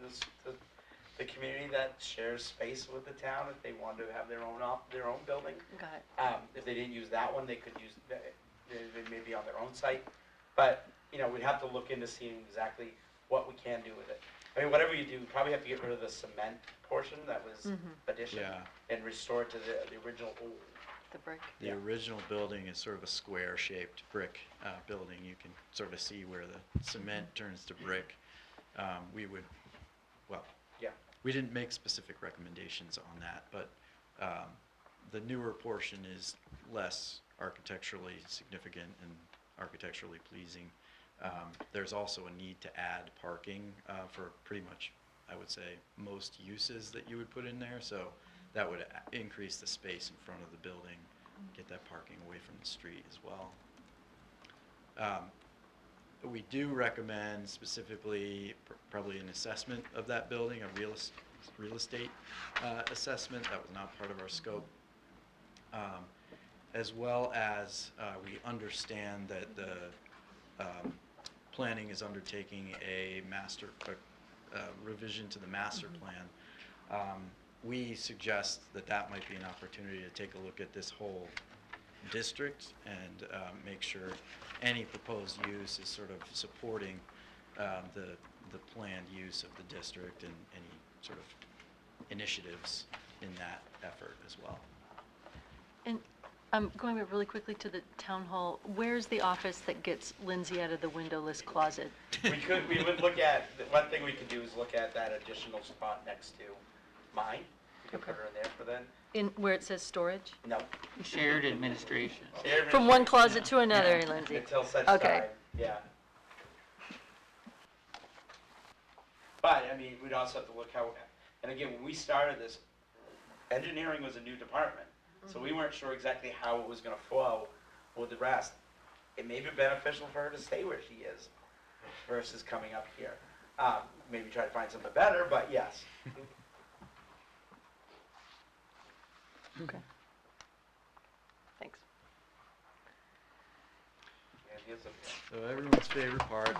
the community that shares space with the town, if they wanted to have their own building. Got it. If they didn't use that one, they could use, they may be on their own site. But, you know, we'd have to look into seeing exactly what we can do with it. I mean, whatever you do, you probably have to get rid of the cement portion that was addition Yeah. and restore it to the original old. The brick. The original building is sort of a square-shaped brick building. You can sort of see where the cement turns to brick. Yeah. We didn't make specific recommendations on that, but the newer portion is less architecturally significant and architecturally pleasing. There's also a need to add parking for pretty much, I would say, most uses that you would put in there. So that would increase the space in front of the building, get that parking away from the street as well. We do recommend specifically probably an assessment of that building, a real estate assessment. That was not part of our scope. As well as we understand that the planning is undertaking a revision to the master plan. We suggest that might be an opportunity to take a look at this whole district and make sure any proposed use is sort of supporting the planned use of the district and any sort of initiatives in that effort as well. And going back really quickly to the town hall, where's the office that gets Lindsay out of the windowless closet? We would look at, one thing we could do is look at that additional spot next to mine. We could put her in there for then. In where it says storage? No. Shared administration. From one closet to another, Lindsay. Until such Okay. time, yeah. But, I mean, we'd also have to look how, and again, when we started this, engineering was a new department. So we weren't sure exactly how it was gonna flow with the rest. It may be beneficial for her to stay where she is versus coming up here. Maybe try to find something better, but yes. Okay. Thanks. And here's a- So everyone's favorite part,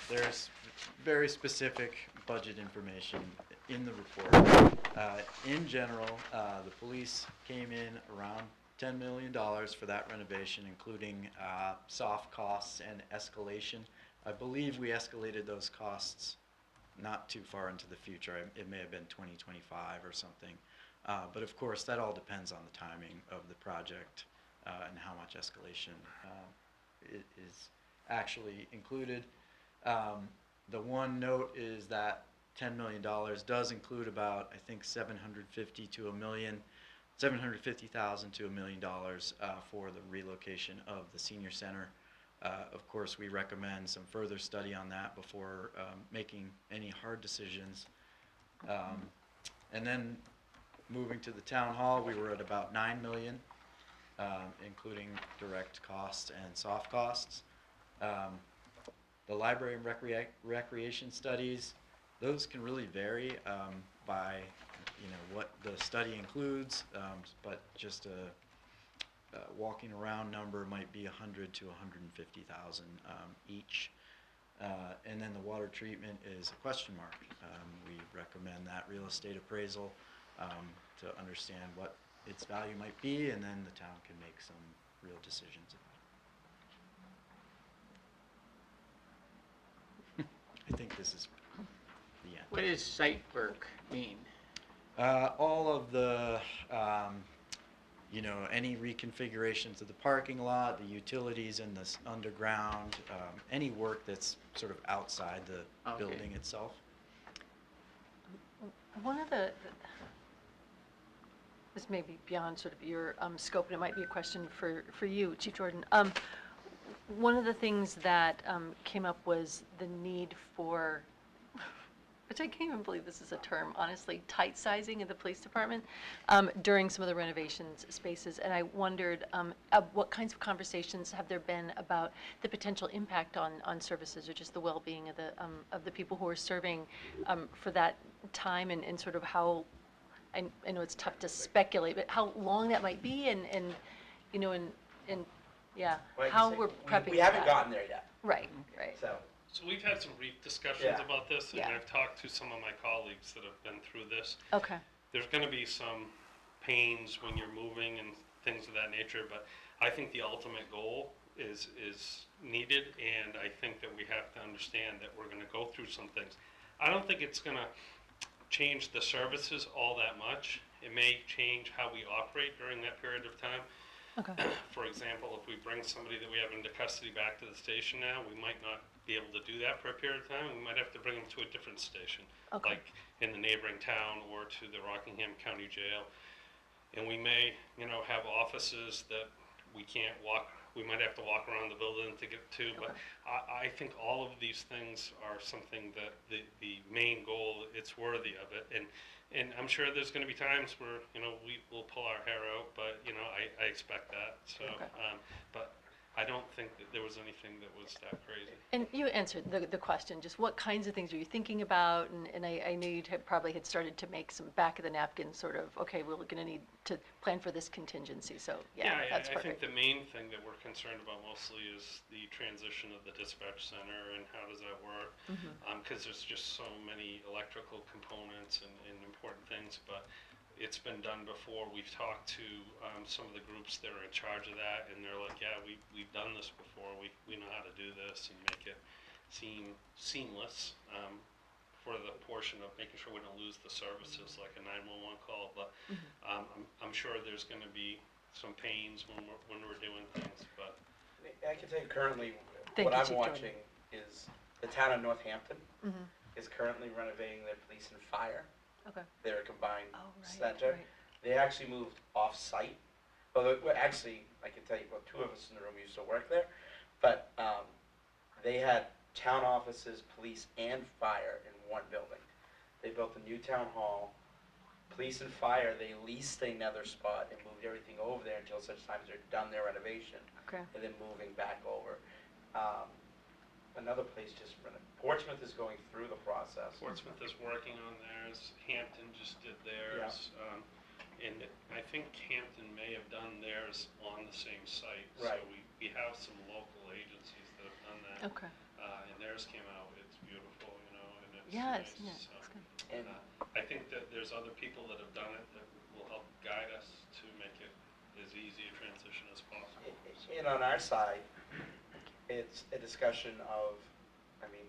there's very specific budget information in the report. In general, the police came in around $10 million for that renovation, including soft costs and escalation. I believe we escalated those costs not too far into the future. It may have been 2025 or something. But of course, that all depends on the timing of the project and how much escalation is actually included. The one note is that $10 million does include about, I think, $750,000 to $1 million for the relocation of the senior center. Of course, we recommend some further study on that before making any hard decisions. And then moving to the town hall, we were at about $9 million, including direct costs and soft costs. The library and recreation studies, those can really vary by what the study includes, but just walking around number might be 100 to 150,000 each. And then the water treatment is a question mark. We recommend that real estate appraisal to understand what its value might be, and then the town can make some real decisions about it. I think this is the end. What does site work mean? All of the, any reconfigurations of the parking lot, the utilities in this underground, any work that's sort of outside the Okay. building itself. One of this may be beyond sort of your scope, and it might be a question for you, Chief Jordan. One of the things that came up was the need for, which I can't even believe this is a term, honestly, tight sizing of the police department during some of the renovations spaces. And I wondered what kinds of conversations have there been about the potential impact on services or just the well-being of the people who are serving for that time, and sort of how, I know it's tough to speculate, but how long that might be, and yeah, Well, I can how say we're prepping We for haven't that. gotten there yet, Right. so. So we've had some brief discussions Yeah. about this, and Yeah. I've talked to some of my colleagues that have been through this. Okay. There's gonna be some pains when you're moving and things of that nature, but I think the ultimate goal is needed, and I think that we have to understand that we're gonna go through some things. I don't think it's gonna change the services all that much. It may change how we operate during that period of time. Okay. For example, if we bring somebody that we have into custody back to the station now, we might not be able to do that for a period of time. We might have to bring them to a different station, Okay. like in the neighboring town or to the Rockingham County Jail. And we may, have offices that we can't walk, we might have to walk around the building to get to, but I think all of these things are something that the main goal, it's worthy of it. And I'm sure there's gonna be times where, we will pull our hair out, but, I expect that, so, Okay. but I don't think that there was anything that was that crazy. And you answered the question, just what kinds of things are you thinking about? And I knew you probably had started to make some back of the napkin sort of, okay, we're gonna need to plan for this contingency, so, yeah, that's I think perfect. the main thing that we're concerned about mostly is the transition of the dispatch center and how does that work? Mm-hmm. Cause there's just so many electrical components and important things, but it's been done before. We've talked to, some of the groups that are in charge of that, and they're like, yeah, we've done this before. We know how to do this and make it seem seamless, for the portion of making sure we don't lose the services like a 911 call, but I'm sure there's going to be some pains when we're doing things, but I can tell you currently, Thank what you, I'm Chief watching is the town of Northampton Mhm. is currently renovating their police and fire. Okay. They're a combined Oh, right, center. right. They actually moved off-site. Well, actually, I can tell you, well, two of us in the room used to work there, but they had town offices, police, and fire in one building. They built a new town hall. Police and fire, they leased another spot and moved everything over there until such times they're done their renovation, Okay. and then moving back over. Another place just, Portsmouth is going through the process. Portsmouth is working on theirs. Hampton just did theirs. And I think Hampton may have done theirs on the same site. Right. So we have some local agencies that have done that. Okay. And theirs came out, it's beautiful, and it's Yeah, nice. yeah, So, it's good. And I think that there's other people that have done it that will help guide us to make it as easy a transition as possible. And on our side, it's a discussion of,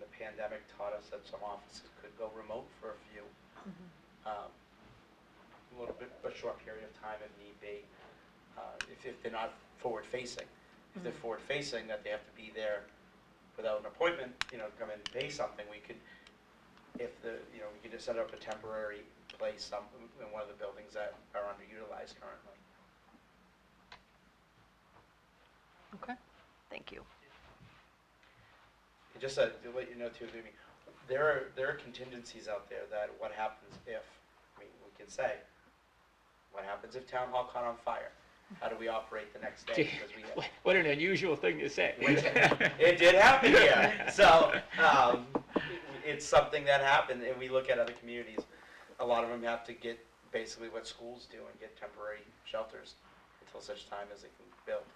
the pandemic taught us that some offices could go remote for a few, a little bit, a short period of time if need be, if they're not forward-facing. If they're forward-facing, that they have to be there without an appointment, come in and pay something, we could, we could just set up a temporary place in one of the buildings that are underutilized currently. Okay. Thank you. Just to let you know too, there are contingencies out there that what happens if, we can say, what happens if town hall caught on fire? How do we operate the next day? Because we have, What an unusual thing to say. it did happen here. So, it's something that happened, and we look at other communities. A lot of them have to get basically what schools do and get temporary shelters until such time as it can build.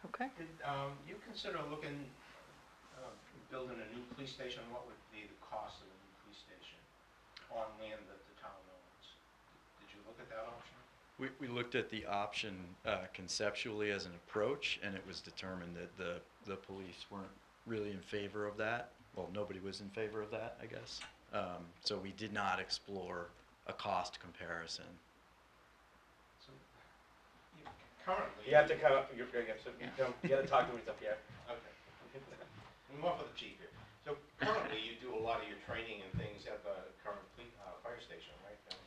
Okay. Did you consider building a new police station? What would be the cost of a new police station on land that the town owns? Did you look at that option? We looked at the option conceptually as an approach, and it was determined that the police weren't really in favor of that. Well, nobody was in favor of that, I guess. So we did not explore a cost comparison. So, currently. You have to come up, you gotta talk to me up here. Okay. More for the chief here. So currently, you do a lot of your training and things at the current fire station, right, down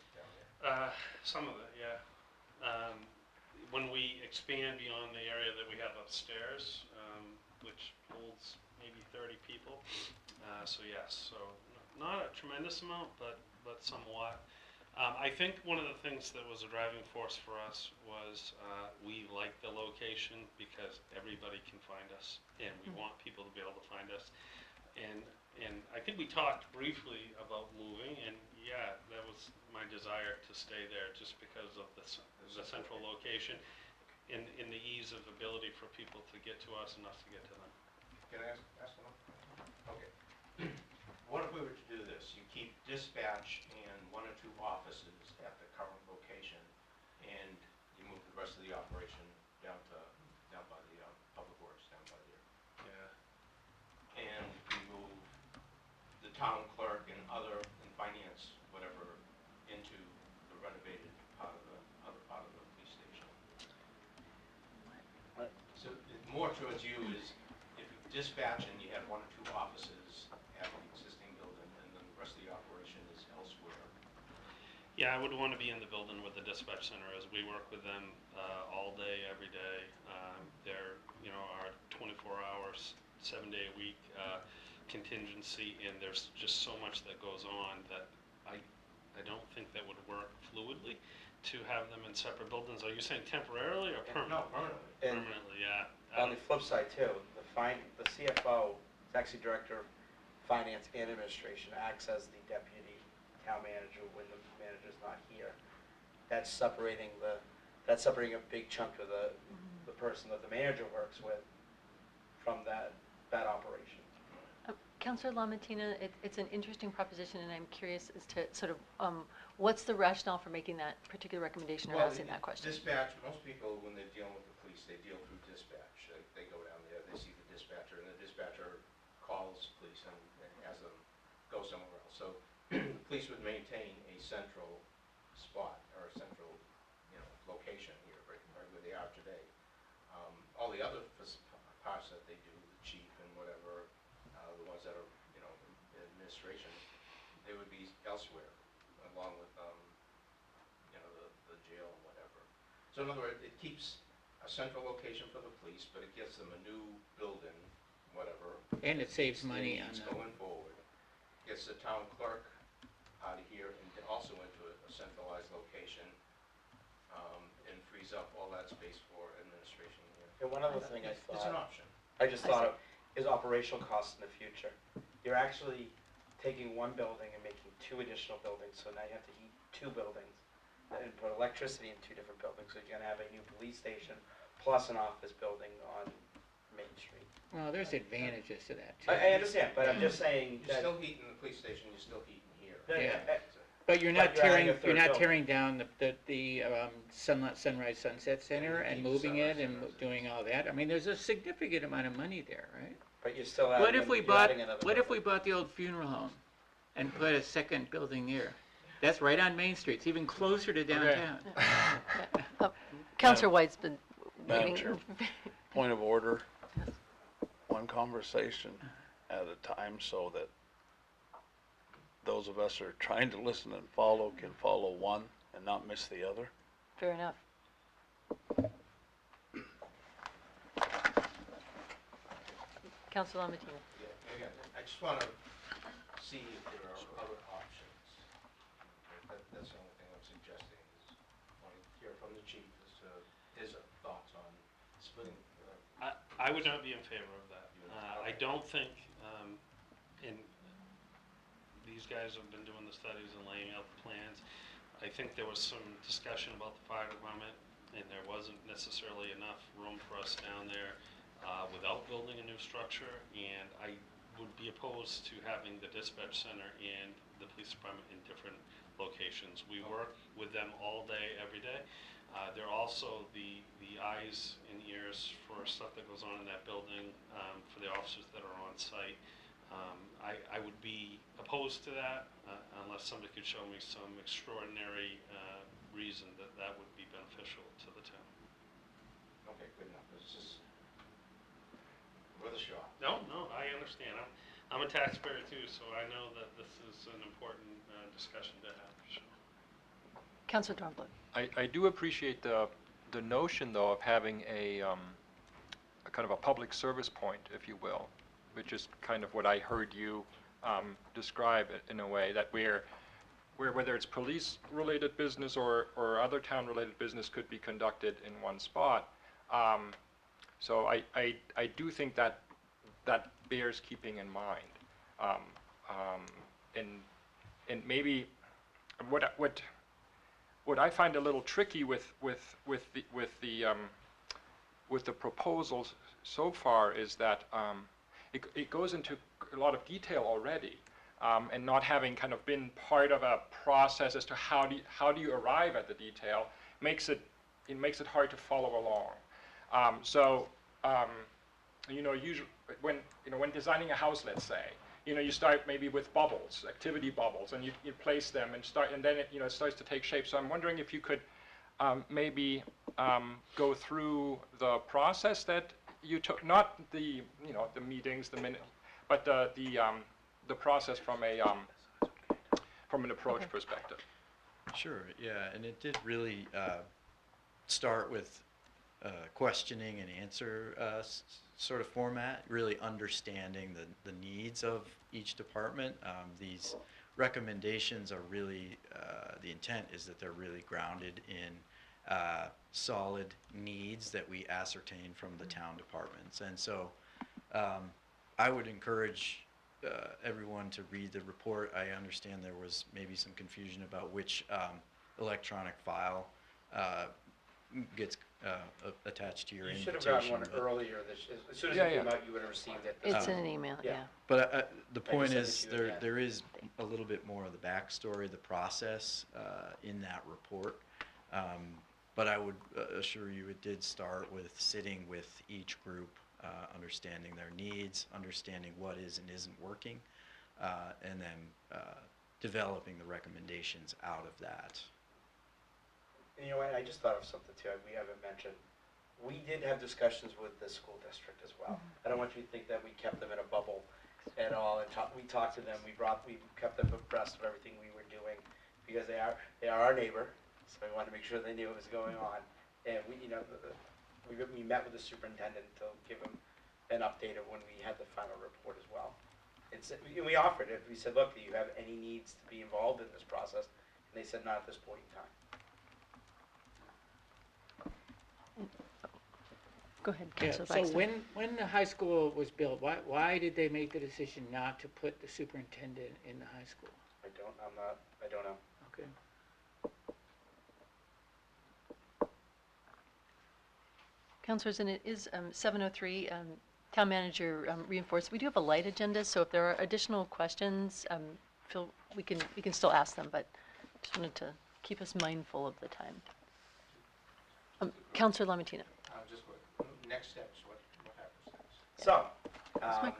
there? Some of it, yeah. When we expand beyond the area that we have upstairs, which holds maybe 30 people, so yes, so not a tremendous amount, but somewhat. I think one of the things that was a driving force for us was we like the location because everybody can find us, and we want people to be able to find us. And I think we talked briefly about moving, and yeah, that was my desire to stay there just because of the central location and the ease of ability for people to get to us and us to get to them. Can I ask one? Okay. What if we were to do this? You keep dispatch and 1 or 2 offices at the current location, and you move the rest of the operation down by the public works, down by there. Yeah. And we move the town clerk and finance, whatever, into the renovated part of the other part of the police station. So more towards you is if you dispatch and you have 1 or 2 offices at the existing building, and then the rest of the operation is elsewhere. Yeah, I would want to be in the building with the dispatch center as we work with them all day, every day. They're, our 24 hours, 7-day-a-week contingency, and there's just so much that goes on that I don't think that would work fluidly to have them in separate buildings. Are you saying temporarily or permanently? No, permanently. And Permanently, yeah. on the flip side too, the CFO, actually Director of Finance and Administration, acts as the deputy town manager when the manager's not here. That's separating a big chunk of the person that the manager works with from that operation. Councilor Lamontina, it's an interesting proposition, and I'm curious as to sort of, what's the rationale for making that particular recommendation or asking that question? Dispatch, most people, when they're dealing with the police, they deal through dispatch. They go down there, they see the dispatcher, and the dispatcher calls police and has them go somewhere else. So the police would maintain a central spot or a central, location here, right where they are today. All the other parts that they do, the chief and whatever, the ones that are, administration, they would be elsewhere, along with, the jail and whatever. So in other words, it keeps a central location for the police, but it gives them a new building, whatever. And it saves money on Needs the, going forward. Gets the town clerk out of here and also into a centralized location, and frees up all that space for administration here. And one other thing I It's an thought, option. I just thought of, is operational costs in the future. You're actually taking one building and making 2 additional buildings, so now you have to heat 2 buildings and put electricity in 2 different buildings, so you're gonna have a new police station plus an office building on Main Street. well, there's advantages to that too. I understand, but I'm just saying You're that. still heating the police station, you're still heating here. Yeah. But you're not But you're adding tearing, a third you're not building. tearing down the Sunrise Sunset Center Yeah, and keep the moving it Sunrise and Sunset. doing all that. I mean, there's a significant amount of money there, right? But you're still What adding, if we you're bought, adding another what if we building. bought the old funeral home and put a second building there? That's right on Main Street, it's even closer to downtown. Councilor White's been Madam waiting. Chair. Point of order, one conversation at a time so that those of us who are trying to listen and follow can follow one and not miss the other. Fair enough. Councilor Lamontina. Yeah, again, I just want to see if there are other options. That's the only thing I'm suggesting, is I want to hear from the chief as to his thoughts on splitting. I would not be in favor of that. I don't think, and these guys have been doing the studies and laying out the plans. I think there was some discussion about the fire department, and there wasn't necessarily enough room for us down there without building a new structure, and I would be opposed to having the dispatch center and the police department in different locations. We work with them all day, every day. They're also the eyes and ears for stuff that goes on in that building, for the officers that are on site. I would be opposed to that unless somebody could show me some extraordinary reason that that would be beneficial to the town. Okay, good enough. It's just worth a shot. No, I understand. I'm a taxpayer too, so I know that this is an important discussion to have, for sure. Councillor Dornblood. I do appreciate the notion, though, of having a kind of a public service point, if you will, which is kind of what I heard you describe it in a way, that where whether it's police-related business or other town-related business could be conducted in one spot. So I do think that bears keeping in mind. And maybe what I find a little tricky with the proposals so far is that it goes into a lot of detail already, and not having kind of been part of a process as to how do you arrive at the detail makes it hard to follow along. Usually when designing a house, let's say, you start maybe with bubbles, activity bubbles, and you place them and then it starts to take shape. So I'm wondering if you could maybe go through the process that you took, not the meetings, the minute, but the process from an approach perspective. Sure, yeah, and it did really start with questioning and answer sort of format, really understanding the needs of each department. These recommendations are really, the intent is that they're really grounded in solid needs that we ascertain from the town departments. And so I would encourage everyone to read the report. I understand there was maybe some confusion about which electronic file gets attached to your You invitation. should have gotten one earlier. As soon as it came out, you would have received it. It's in an email, yeah. yeah. But the point sent it is, to you again. there is a little bit more of the backstory, the process in that report. But I would assure you it did start with sitting with each group, understanding their needs, understanding what is and isn't working, and then developing the recommendations out of that. And you know what, I just thought of something too, we haven't mentioned. We did have discussions with the school district as well. I don't want you to think that we kept them in a bubble at all, and we talked to them, we kept them abreast of everything we were doing, because they are our neighbor, so we wanted to make sure they knew what was going on. And we met with the superintendent to give him an update of when we had the final report as well. We offered it, we said, look, do you have any needs to be involved in this process? And they said, not at this point in time. Go ahead, Yeah, Councillor so Baxter. when the high school was built, why did they make the decision not to put the superintendent in the high school? I don't know. Okay. Councillors, and it is 7:03, town manager reinforced. We do have a light agenda, so if there are additional questions, we can still ask them, but just wanted to keep us mindful of the time. Councillor Lamattina. Just what, next steps, what happens next? So, Mike.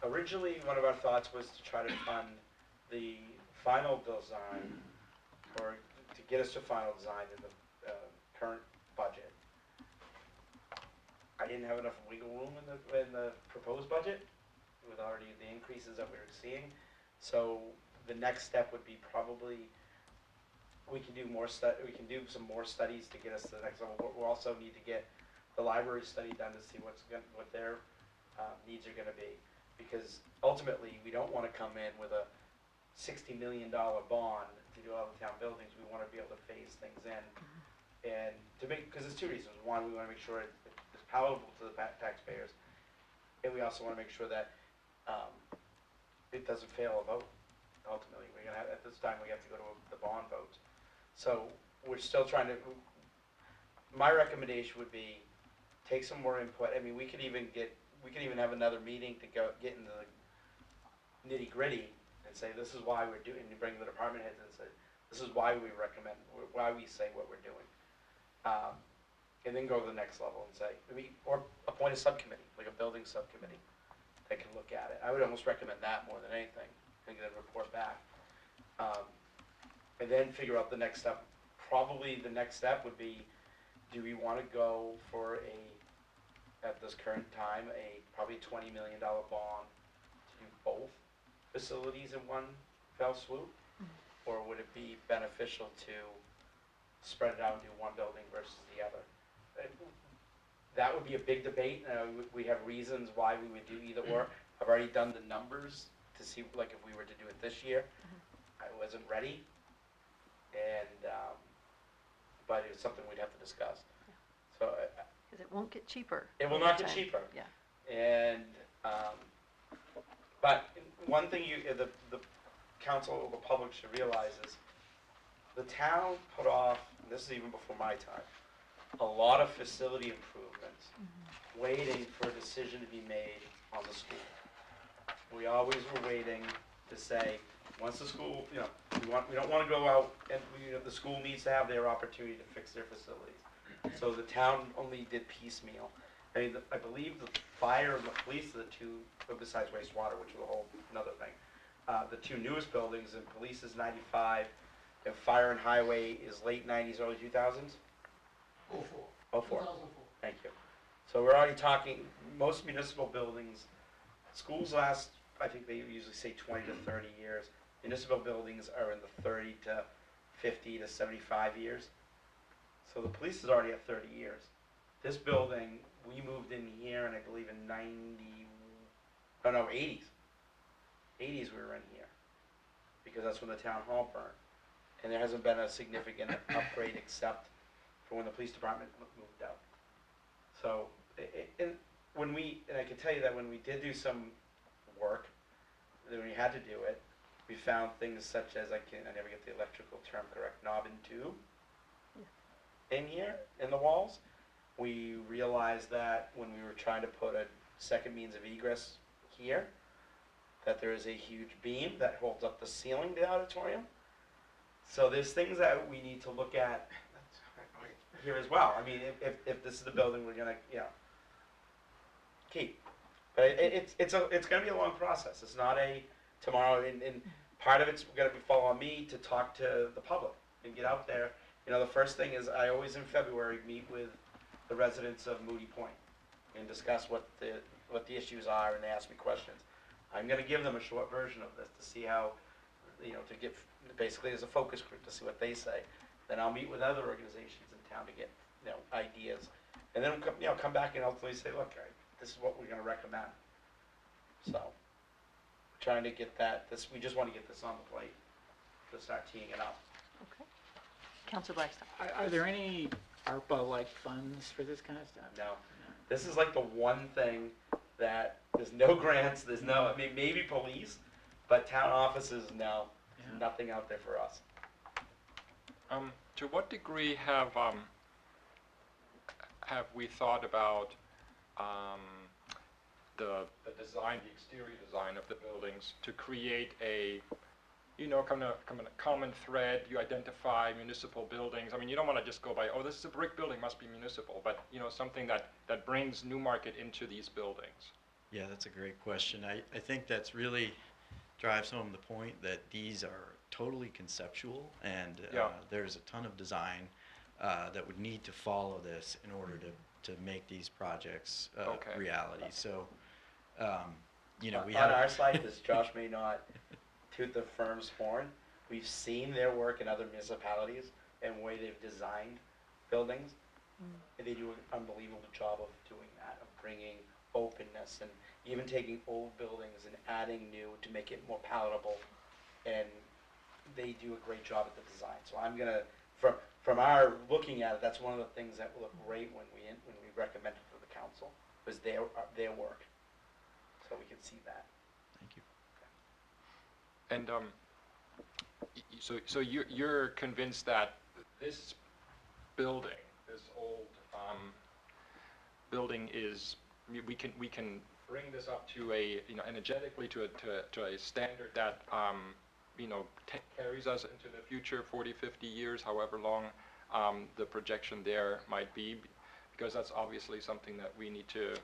originally, one of our thoughts was to try to fund the final design, or to get us to final design in the current budget. I didn't have enough wiggle room in the proposed budget with already the increases that we were seeing. So the next step would be probably, we can do some more studies to get us to the next level. We'll also need to get the library study done to see what their needs are going to be, because ultimately we don't want to come in with a $60 million bond to do all the town buildings. We want to be able to phase things in, and because there's two reasons. One, we want to make sure it's palatable to the taxpayers, and we also want to make sure that it doesn't fail a vote. Ultimately, we're gonna have, at this time we have to go to the bond vote. So we're still trying to, my recommendation would be, take some more input. I mean, we could even have another meeting to get into the nitty gritty and say, this is why we're doing, you bring the department heads and say, this is why we recommend, why we say what we're doing. And then go to the next level and say, or appoint a subcommittee, like a building subcommittee that can look at it. I would almost recommend that more than anything, and get a report back. And then figure out the next step. Probably the next step would be, do we want to go for at this current time, probably $20 million bond to do both facilities in one fell swoop? Or would it be beneficial to spread it out and do one building versus the other? That would be a big debate. We have reasons why we would do either or. I've already done the numbers to see, like, if we were to do it this year. I wasn't ready, and but it's something we'd have to discuss. So Because it won't get cheaper. it will over not get time. cheaper. Yeah. And but one thing the council or the public should realize is the town put off, and this is even before my time, a lot of facility improvements, waiting for a decision to be made on the school. We always were waiting to say, once the school, we don't want to go out and, the school needs to have their opportunity to fix their facilities. So the town only did piecemeal. I mean, I believe the fire and the police are the two, besides wastewater, which is a whole another thing. The two newest buildings, and police is 95, and fire and highway is late 90s, early 2000s? 04. 04. Thank you. So we're already talking, most municipal buildings, schools last, I think they usually say 20 to 30 years. Municipal buildings are in the 30 to 50 to 75 years. So the police is already at 30 years. This building, we moved in here, and I believe in 80s. 80s we were in here, because that's when the town hall burned. And there hasn't been a significant upgrade except for when the police department moved out. So, and I can tell you that when we did do some work, when we had to do it, we found things such as, I never get the electrical term correct, knob and tube in here, in the walls. We realized that when we were trying to put a second means of egress here, that there is a huge beam that holds up the ceiling of the auditorium. So there's things that we need to look at here as well. I mean, if this is the building we're gonna, keep. But it's gonna be a long process. It's not a tomorrow, and part of it's gonna fall on me to talk to the public and get out there. The first thing is, I always in February meet with the residents of Moody Point and discuss what the issues are, and they ask me questions. I'm gonna give them a short version of this to see how, to get, basically as a focus group, to see what they say. Then I'll meet with other organizations in town to get, ideas. And then, come back and ultimately say, look, this is what we're gonna recommend. So, trying to get we just wanna get this on the plate to start teeing it up. Okay. Councilor Blackstone. Are there any ARPA-like funds for this kind of stuff? No. This is like the one thing that there's no grants, there's no, maybe police, but town offices, no. Yeah. Nothing out there for us. To what degree have we thought about the design, the exterior design of the buildings to create a, kind of a common thread? You identify municipal buildings. I mean, you don't want to just go by, oh, this is a brick building, must be municipal, but something that brings Newmarket into these buildings. Yeah, that's a great question. I think that's really drives home the point that these are totally conceptual, and there's a ton of design that would need to follow this in order to make these projects reality. So, we on have our side, because Josh may not toot the firm's horn, we've seen their work in other municipalities and the way they've designed buildings, and they do an unbelievable job of doing that, of bringing openness and even taking old buildings and adding new to make it more palatable, and they do a great job at the design. So I'm gonna, from our looking at it, that's one of the things that will look great when we recommend it to the council, was their work, so we can see that. Thank you. And so you're convinced that this building, this old building is, we can bring this up to a, energetically to a standard that, carries us into the future, 40, 50 years, however long the projection there might be, because that's obviously something that we need to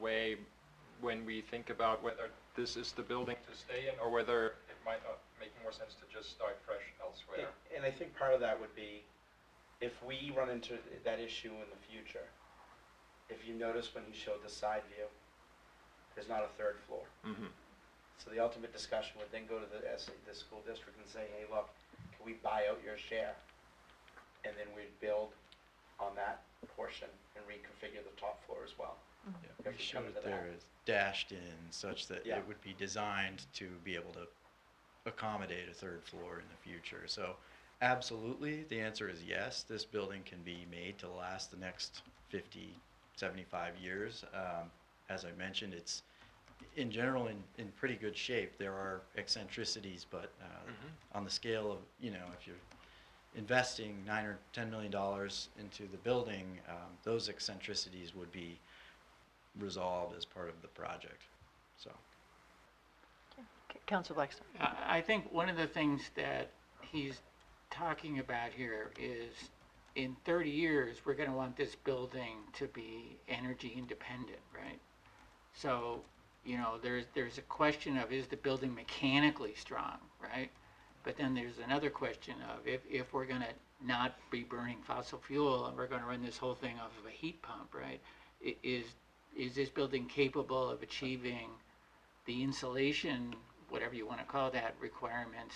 weigh when we think about whether this is the building to stay in or whether it might not make more sense to just start fresh elsewhere. And I think part of that would be, if we run into that issue in the future, if you notice when he showed the side view, there's not a third floor. Mm-hmm. So the ultimate discussion would then go to the school district and say, hey, look, can we buy out your share? And then we'd build on that portion and reconfigure the top floor as well. Yeah, If we we come showed to it there that. is dashed in such that Yeah. it would be designed to be able to accommodate a third floor in the future. So absolutely, the answer is yes, this building can be made to last the next 50, 75 years. As I mentioned, it's in general in pretty good shape. There are eccentricities, but on the scale of, if you're investing $9 or $10 million into the building, those eccentricities would be resolved as part of the project. So. Councilor Blackstone. I think one of the things that he's talking about here is in 30 years, we're going to want this building to be energy independent, right? So, there's a question of, is the building mechanically strong, right? But then there's another question of, if we're going to not be burning fossil fuel and we're going to run this whole thing off of a heat pump, right? Is this building capable of achieving the insulation, whatever you want to call that, requirements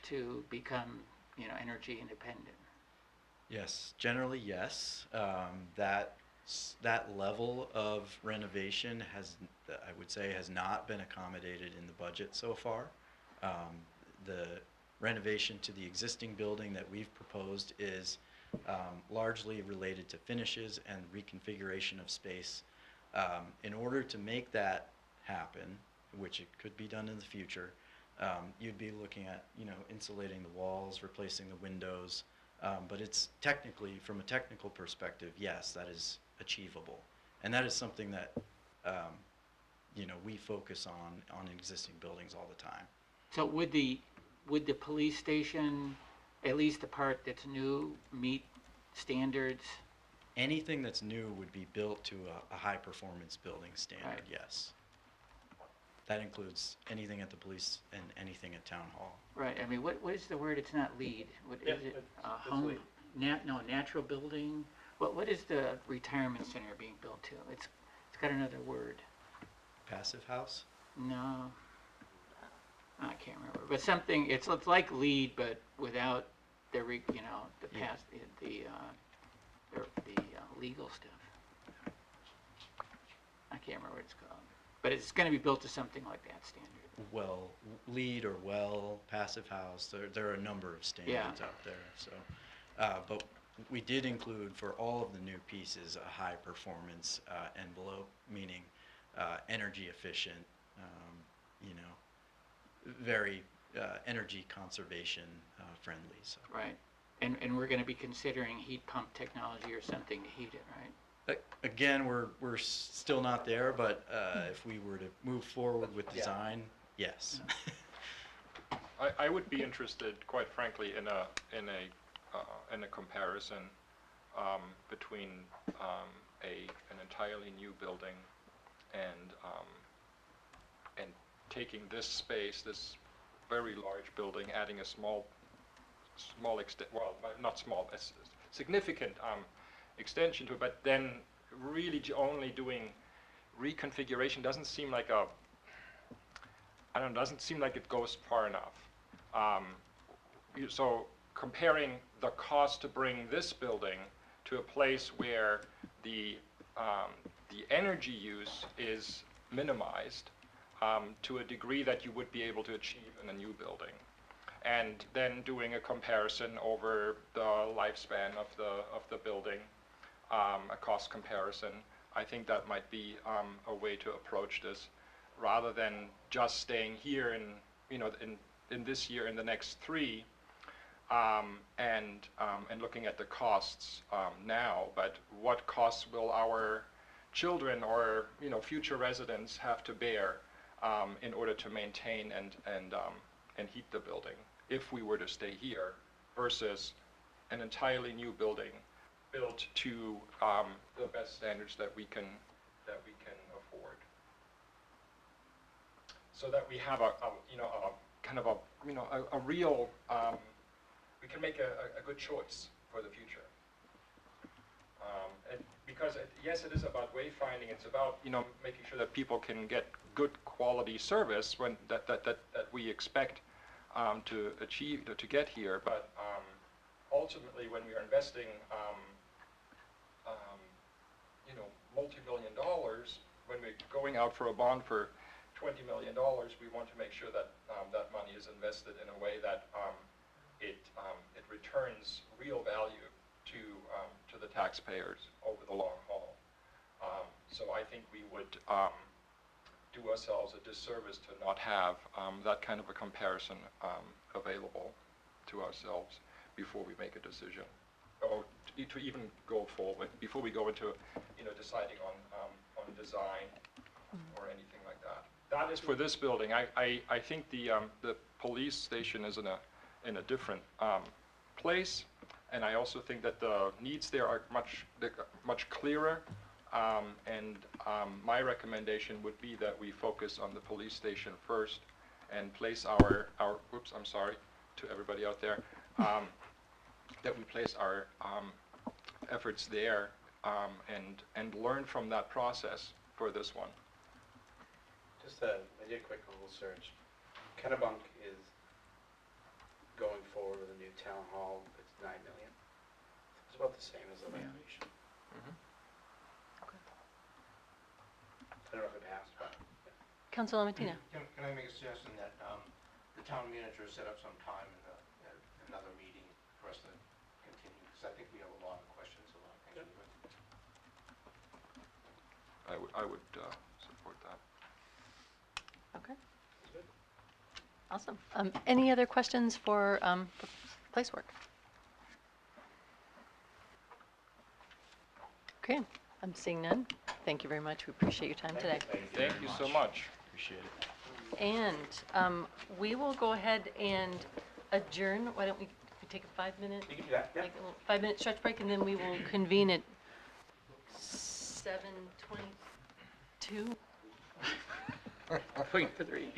to become, energy independent? Yes, generally yes. That level of renovation I would say, has not been accommodated in the budget so far. The renovation to the existing building that we've proposed is largely related to finishes and reconfiguration of space. In order to make that happen, which it could be done in the future, you'd be looking at, insulating the walls, replacing the windows, but it's technically, from a technical perspective, yes, that is achievable. And that is something that, we focus on existing buildings all the time. So would the police station, at least the part that's new, meet standards? Anything that's new would be built to a high-performance building standard, Right. yes. That includes anything at the police and anything at town hall. Right, I mean, what is the word? It's not LEED. What is it? that's Home, LEED. natural building? What is the retirement center being built to? It's got another word. Passive house? No. I can't remember, but something, it's like LEED, but without the Yeah. legal stuff. I can't remember what it's called, but it's gonna be built to something like that standard. Well, LEED or well, passive house, there are a number of standards out there, so. But we did include for all of the new pieces a high performance envelope, meaning energy efficient, very energy conservation friendly, so. Right, and we're gonna be considering heat pump technology or something to heat it, right? Again, we're still not there, but if we were to move forward with Yeah. design, yes. I would be interested, quite frankly, in a comparison between an entirely new building and taking this space, this very large building, adding a small not small, a significant extension to it, but then really only doing reconfiguration doesn't seem like doesn't seem like it goes far enough. So comparing the cost to bring this building to a place where the energy use is minimized to a degree that you would be able to achieve in a new building, and then doing a comparison over the lifespan of the building, a cost comparison. I think that might be a way to approach this, rather than just staying here in this year and the next 3, and looking at the costs now, but what costs will our children or future residents have to bear in order to maintain and heat the building if we were to stay here versus an entirely new building built to the best standards that we can afford, so that we have a kind of a real we can make a good choice for the future. And because yes, it is about wayfinding. It's about making sure that people can get good quality service when that we expect to achieve to get here. But ultimately, when we are investing multi-million dollars, when we're going out for a bond for $20 million, we want to make sure that that money is invested in a way that it returns real value to the taxpayers over the long haul. So I think we would do ourselves a disservice to not have that kind of a comparison available to ourselves before we make a decision, or to even go forward, before we go into deciding on design or anything like that. That is for this building. I think the police station is in a different place, and I also think that the needs there are much clearer. And my recommendation would be that we focus on the police station first and place our oops, I'm sorry to everybody out there, that we place our efforts there and learn from that process for this one. Just I did a quick Google search. Kennebunk is going forward with a new town hall. It's $9 million. It's about the same as the renovation. I don't know if it passed, but Councilor Martina? Can I make a suggestion that the town manager set up some time in another meeting for us to continue, because I think we have a lot of questions, a lot of things. I would support that. Okay. Awesome. Any other questions for place work? Okay, I'm seeing none. Thank you very much. We appreciate your time today. Thank you so much. Appreciate it. And we will go ahead and adjourn. Why don't we take a 5-minute, you can do that. Yeah. like a little 5-minute stretch break, and then we will convene at 7:22. Wait for 3.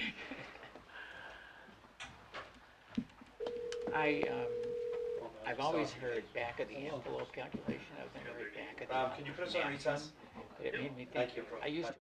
I've always heard back of the envelope calculation. I've never heard back of the. Can you put us on recess? It made me Thank think. you. I used to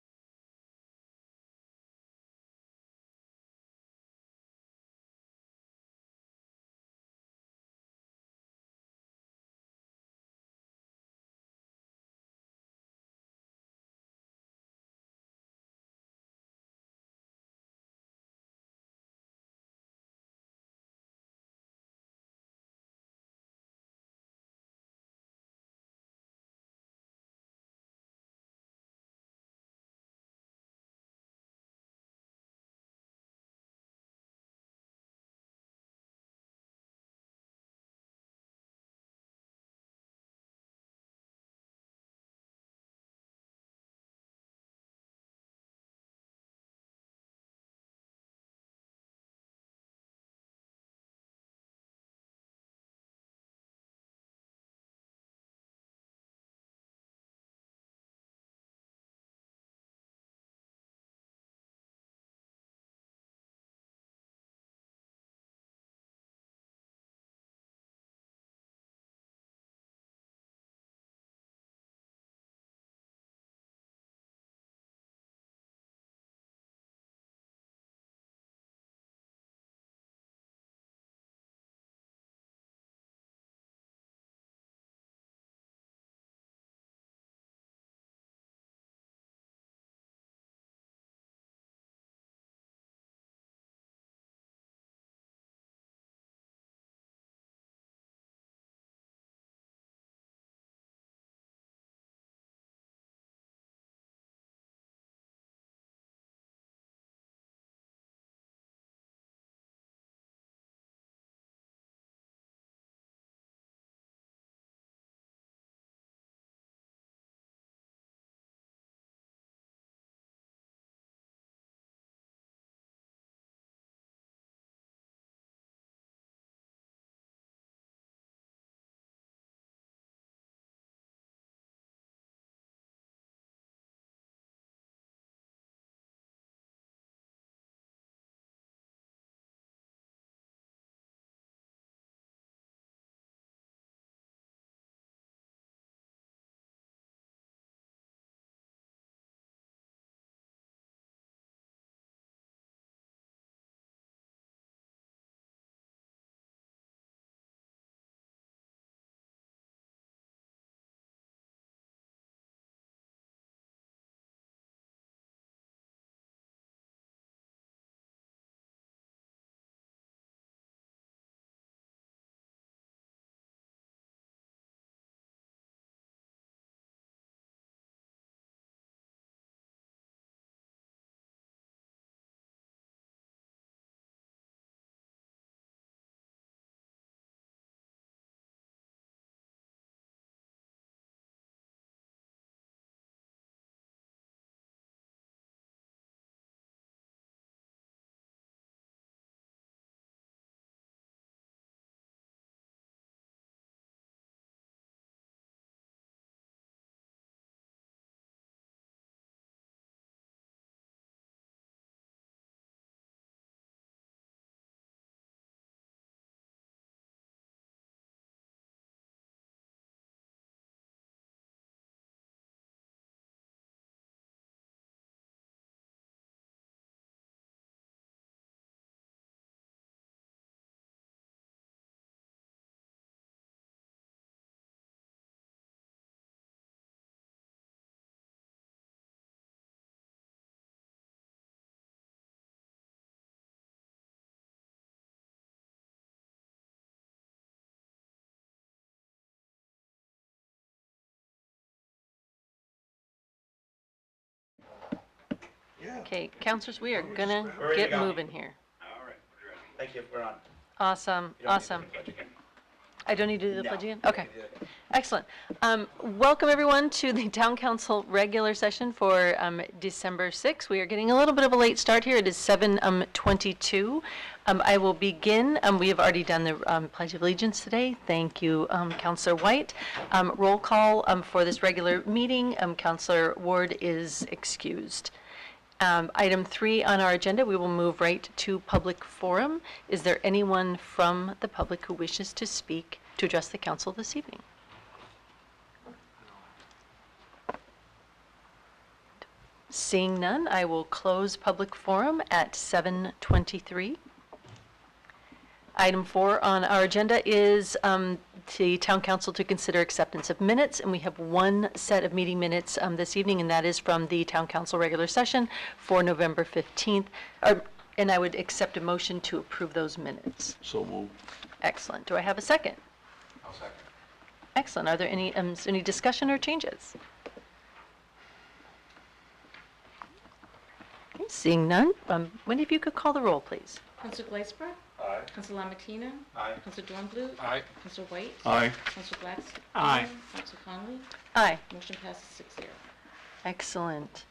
Okay, counselors, we are gonna We're ready to get go. moving here. Thank you, we're on. Awesome, You don't need to awesome. do the pledge again. I don't need to do the No, pledge again? you Okay. don't need to do it. Excellent. Welcome, everyone, to the Town Council regular session for December 6th. We are getting a little bit of a late start here. It is 7:22. I will begin. We have already done the Pledge of Allegiance today. Thank you, Councilor White. Roll call for this regular meeting. Councilor Ward is excused. Item 3 on our agenda, we will move right to public forum. Is there anyone from the public who wishes to speak to address the council this evening? Seeing none, I will close public forum at 7:23. Item 4 on our agenda is the town council to consider acceptance of minutes, and we have one set of meeting minutes this evening, and that is from the town council regular session for November 15th. And I would accept a motion to approve those minutes. So moved. Excellent. Do I have a second? I'll second. Excellent. Are there any discussion or changes? Okay, seeing none, Wendy, if you could call the roll, please. Councilor Gleisberg? Aye. Councilor Lamatina? Aye. Councilor Dornblu? Aye. Councilor White? Aye. Councilor Blackson? Aye. Councilor Conley? Aye. Motion passes 6-0. Excellent.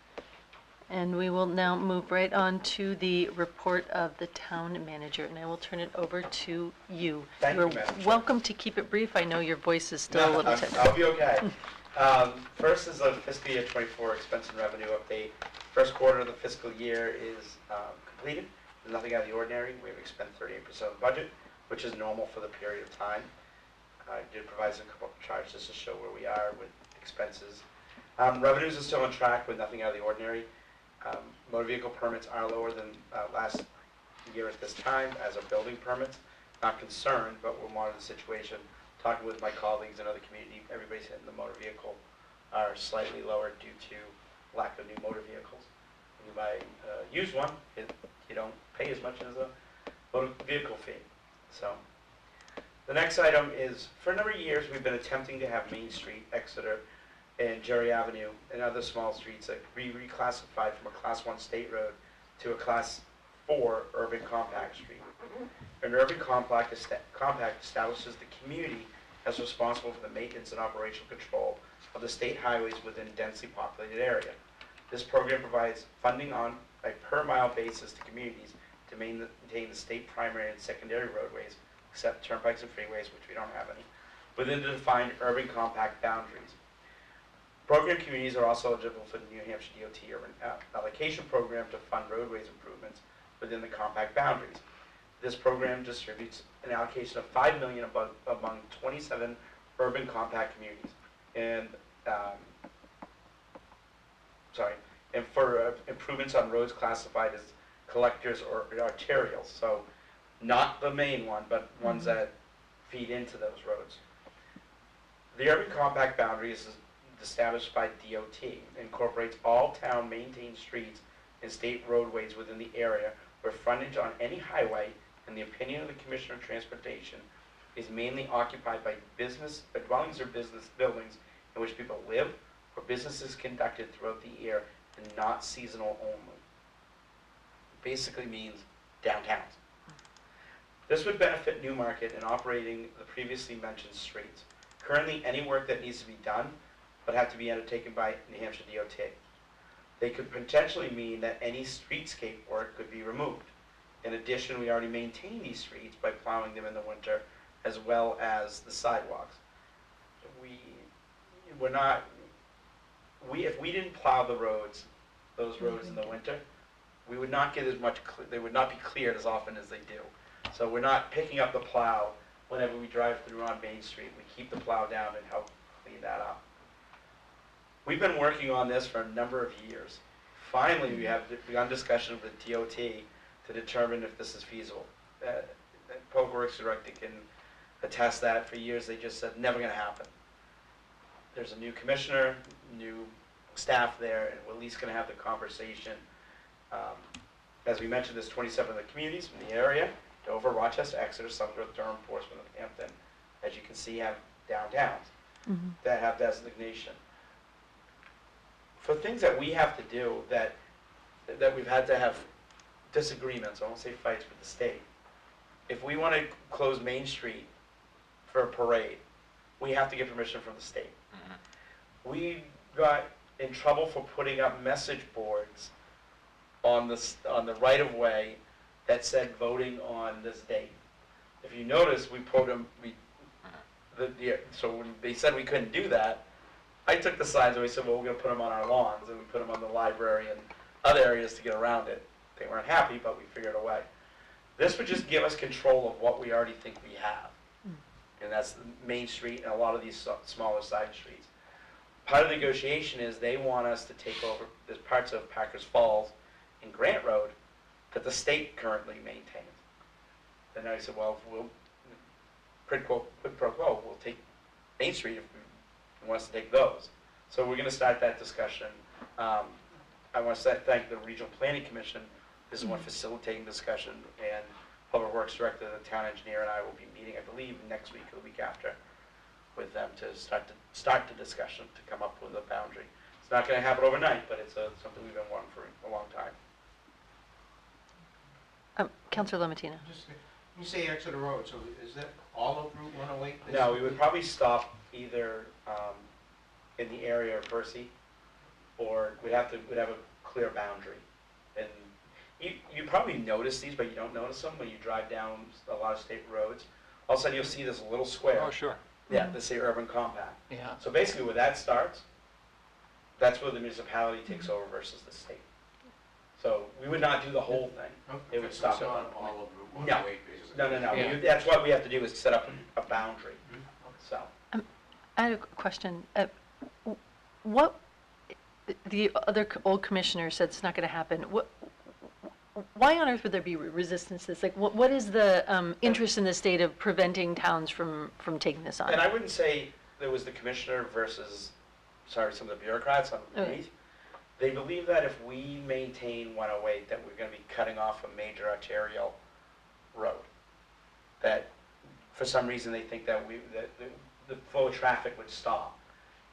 And we will now move right on to the report of the town manager, and I will turn it over to you. Thank you, You're Madam Chair. welcome to keep it brief. I know your voice is still a No, little tender. I'll be okay. First is a fiscal year 24 expense and revenue update. First quarter of the fiscal year is completed. There's nothing out of the ordinary. We have expended 38% of the budget, which is normal for the period of time. I did provide a couple of charts just to show where we are with expenses. Revenues are still on track with nothing out of the ordinary. Motor vehicle permits are lower than last year at this time, as are building permits. Not concerned, but we'll monitor the situation. Talking with my colleagues in other community, everybody's hitting the motor vehicle are slightly lower due to lack of new motor vehicles. When you buy a used one, you don't pay as much as a motor vehicle fee. So the next item is, for a number of years, we've been attempting to have Main Street, Exeter, and Jerry Avenue, and other small streets that be reclassified from a Class 1 state road to a Class 4 urban compact street. An urban compact establishes the community as responsible for the maintenance and operational control of the state highways within a densely populated area. This program provides funding on a per-mile basis to communities to maintain the state primary and secondary roadways, except turnpikes and freeways, which we don't have any, within the defined urban compact boundaries. Program communities are also eligible for the New Hampshire DOT Urban Allocation Program to fund roadways improvements within the compact boundaries. This program distributes an allocation of $5 million among 27 urban compact communities, and for improvements on roads classified as collectors or arterials. So, not the main one, but ones that feed into those roads. The urban compact boundaries is established by DOT, incorporates all town maintained streets and state roadways within the area where frontage on any highway, in the opinion of the Commissioner of Transportation, is mainly occupied by dwellings or business buildings in which people live or businesses conducted throughout the year and not seasonal only. Basically means downtowns. This would benefit Newmarket in operating the previously mentioned streets. Currently, any work that needs to be done would have to be undertaken by New Hampshire DOT. They could potentially mean that any streetscape work could be removed. In addition, we already maintain these streets by plowing them in the winter, as well as the sidewalks. If we didn't plow the roads, those roads in the winter, we would not get as much, they would not be cleared as often as they do. So we're not picking up the plow whenever we drive through on Main Street. We keep the plow down and help clean that up. We've been working on this for a number of years. Finally, we have begun discussion with DOT to determine if this is feasible. Public Works Director can attest that for years they just said, never gonna happen. There's a new commissioner, new staff there, and we're at least gonna have the conversation. As we mentioned, there's 27 of the communities from the area, Dover, Rochester, Exeter, Sumter, Durham, Portsmouth, and Hampton, as you can see, have downtowns that have designation. For things that we have to do that that we've had to have disagreements, I won't say fights with the state. If we want to close Main Street for a parade, we have to get permission from the state. We got in trouble for putting up message boards on the right-of-way that said voting on this date. If you notice, we put them, so when they said we couldn't do that, I took the signs and we said, well, we're gonna put them on our lawns, and we put them on the library and other areas to get around it. They weren't happy, but we figured a way. This would just give us control of what we already think we have. And that's Main Street and a lot of these smaller side streets. Part of the negotiation is they want us to take over, there's parts of Packers Falls and Grant Road that the state currently maintains. And I said, well, we'll, quid pro quo, we'll take Main Street if we want us to take those. So we're gonna start that discussion. I want to thank the Regional Planning Commission. This is one facilitating discussion, and Public Works Director, the town engineer, and I will be meeting, I believe, next week or the week after with them to start the discussion to come up with a boundary. It's not going to happen overnight, but it's something we've been wanting for a long time. Councilor Lamatina. Just, you say Exeter Road, so is that all of Route 108? No, we would probably stop either in the area of Percy, or we'd have a clear boundary. And you probably notice these, but you don't notice them when you drive down a lot of state roads. All of a sudden, you'll see this little square. Oh, sure. Yeah, they say urban compact. Yeah. So basically, where that starts, that's where the municipality takes over versus the state. So we would not do the whole thing. It would stop So at on one all point. of Route No. 108, basically? No. Yeah. That's what we have to do, is set up a boundary. So, I had a question. What, the other old commissioner said it's not going to happen. Why on earth would there be resistance to this? Like, what is the interest in the state of preventing towns from taking this on? and I wouldn't say there was the commissioner versus, some of the bureaucrats underneath. They believe that if we maintain 108, that we're going to be cutting off a major arterial road. That for some reason they think that the flow of traffic would stop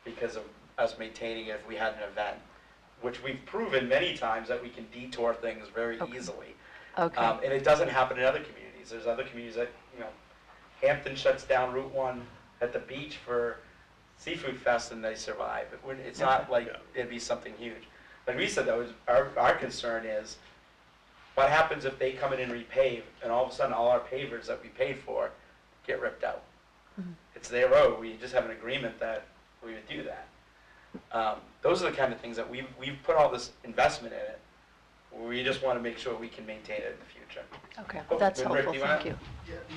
because of us maintaining it if we had an event, which we've proven many times that we can detour things very easily. Okay. And it doesn't happen in other communities. There's other communities that, Hampton shuts down Route 1 at the beach for Seafood Fest and they survive. It's not like it'd be something huge. Like we said, though, our concern is what happens if they come in and repave and all of a sudden all our pavers that we paid for get ripped out. It's their road. We just have an agreement that we would do that. Those are the kind of things that we've put all this investment in it. We just want to make sure we can maintain it in the future. Okay, Oh, that's Rick, helpful, you wanna- thank you.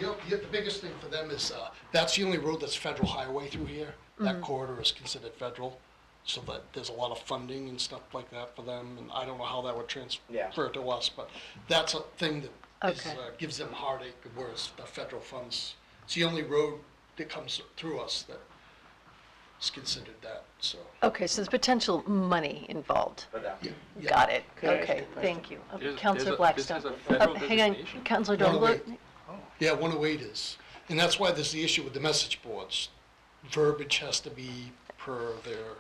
Yeah, the biggest thing for them is, that's the only road that's federal highway through here. That corridor is considered federal, so that there's a lot of funding and stuff like that for them, and I don't know how that would transfer to us, but that's a thing that is, Okay. gives them heartache, whereas the federal funds, it's the only road that comes through us that is considered that, so. Okay, so there's potential money involved. For them. Yeah. Got it. Could I ask Okay, you a question? thank you. There's Councilor a- Blackstone. this is a federal Hang on, designation? Councilor 108. Dornbluth? Yeah, 108 is, and that's why there's the issue with the message boards. Verbiage has to be per their,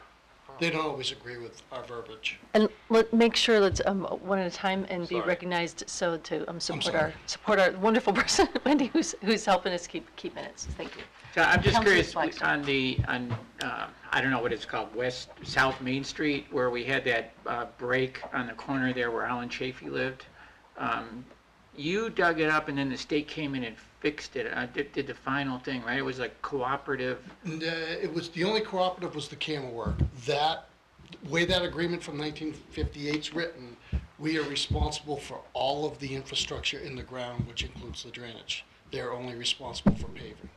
they don't always agree with our verbiage. And make sure let's one at a time and be Sorry. recognized so to sorry. support our wonderful person, Wendy, who's helping us keep minutes. Thank you. So I'm just Councilor curious, Blackstone. I don't know what it's called, South Main Street, where we had that break on the corner there where Alan Chafee lived. You dug it up and then the state came in and fixed it, did the final thing, right? It was like cooperative. And, it was, the only cooperative was the camera work. That, way that agreement from 1958 is written, we are responsible for all of the infrastructure in the ground, which includes the drainage. They're only responsible for paving.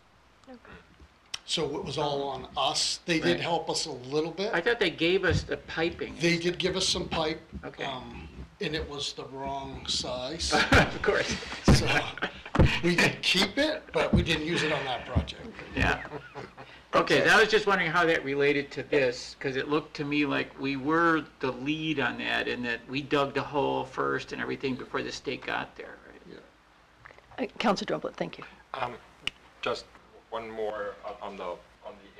So it was all on us. They did Right. help us a little bit. I thought they gave us the piping. They did give us some pipe, Okay. and it was the wrong size. Of course, So we did keep it, but we didn't use it on that project. yeah. Okay, I was just wondering how that related to this, because it looked to me like we were the lead on that, and that we dug the hole first and everything before the state got there, right? Councilor Dornbluth, thank you. Just one more on the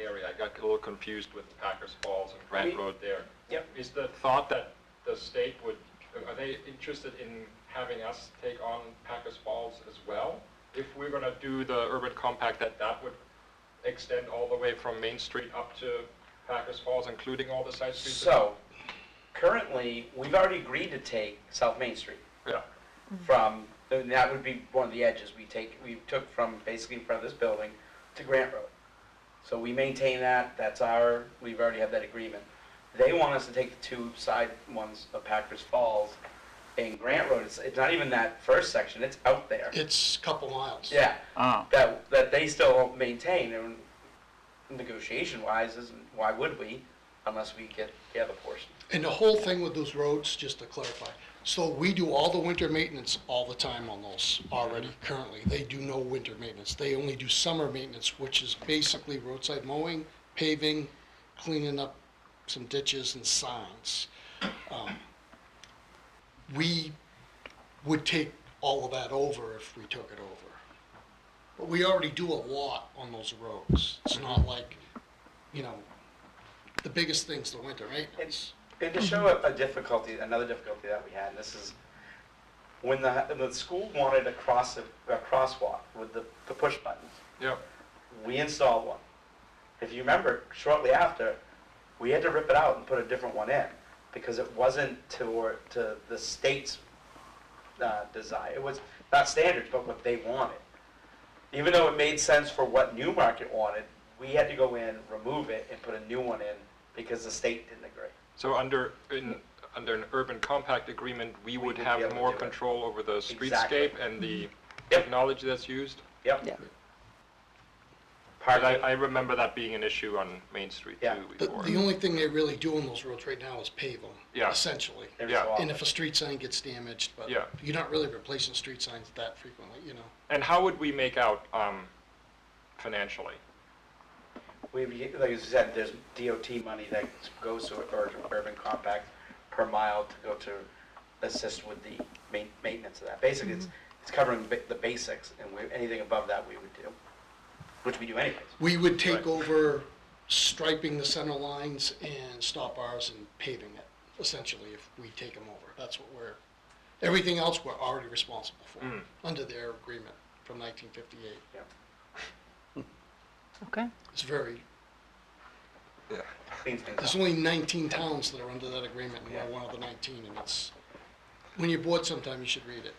area. I got a little confused with Packers Falls and Grant Road there. Yep. Is the thought that the state would are they interested in having us take on Packers Falls as well? If we're gonna do the urban compact, that would extend all the way from Main Street up to Packers Falls, including all the side streets? So, currently, we've already agreed to take South Main Street Yeah, from, and that would be one of the edges we took from basically in front of this building to Grant Road. So we maintain that, we've already had that agreement. They want us to take the two side ones of Packers Falls and Grant Road. It's not even that first section, it's out there. It's a couple miles. Yeah, Oh, that they still maintain, and negotiation wise, why would we, unless we get the other portion? And the whole thing with those roads, just to clarify, so we do all the winter maintenance all the time on those already, currently. They do no winter maintenance. They only do summer maintenance, which is basically roadside mowing, paving, cleaning up some ditches and signs. We would take all of that over if we took it over. But we already do a lot on those roads. It's not like, the biggest thing's the winter maintenance. And to show a difficulty, another difficulty that we had, and this is, when the school wanted a crosswalk with the push buttons, yeah. we installed one. If you remember, shortly after, we had to rip it out and put a different one in, because it wasn't to the state's desire. It was not standards, but what they wanted. Even though it made sense for what Newmarket wanted, we had to go in, remove it, and put a new one in, because the state didn't agree. So under an urban compact agreement, we would would be have able to more do it. control over the Exactly. streetscape and the Yep. technology that's used? Yep. Yeah. But Parking, I remember that being an issue on Main Street Yeah. too The, before. the only thing they really do on those roads right now is pave them, Yeah. essentially. every yeah. so often. And if a street sign gets damaged, but Yeah. you're not really replacing street signs that frequently, And how would we make out financially? Like you said, there's DOT money that goes to urban compact per mile to go to assist with the maintenance of that. Basically, it's covering the basics, and anything above that we would do, which we do anyways. We would take Right. over striping the center lines and stop bars and paving it, essentially, if we take them over. That's what everything else we're already responsible for, under their agreement from 1958. Okay. It's very, Cleans things there's up. only 19 towns that are under that agreement, and Yeah. we're one of the 19, and it's, when you're bored sometime, you should read it.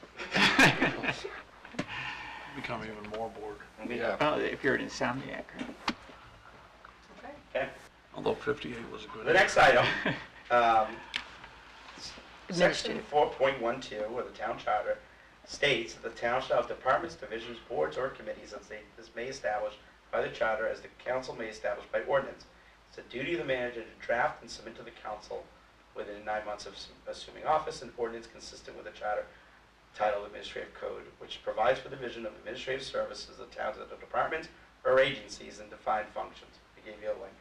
Become even more bored. Yeah. well, if you're an insomniac. Okay. Although 58 was a good. The next item, section Administrative. 4.12 of the town charter states that the town shall have departments, divisions, boards, or committees as may establish by the charter, as the council may establish by ordinance. It's the duty of the manager to draft and submit to the council within 9 months of assuming office an ordinance consistent with the charter titled Administrative Code, which provides for the division of administrative services of the towns and the departments or agencies and defined functions. I gave you a link.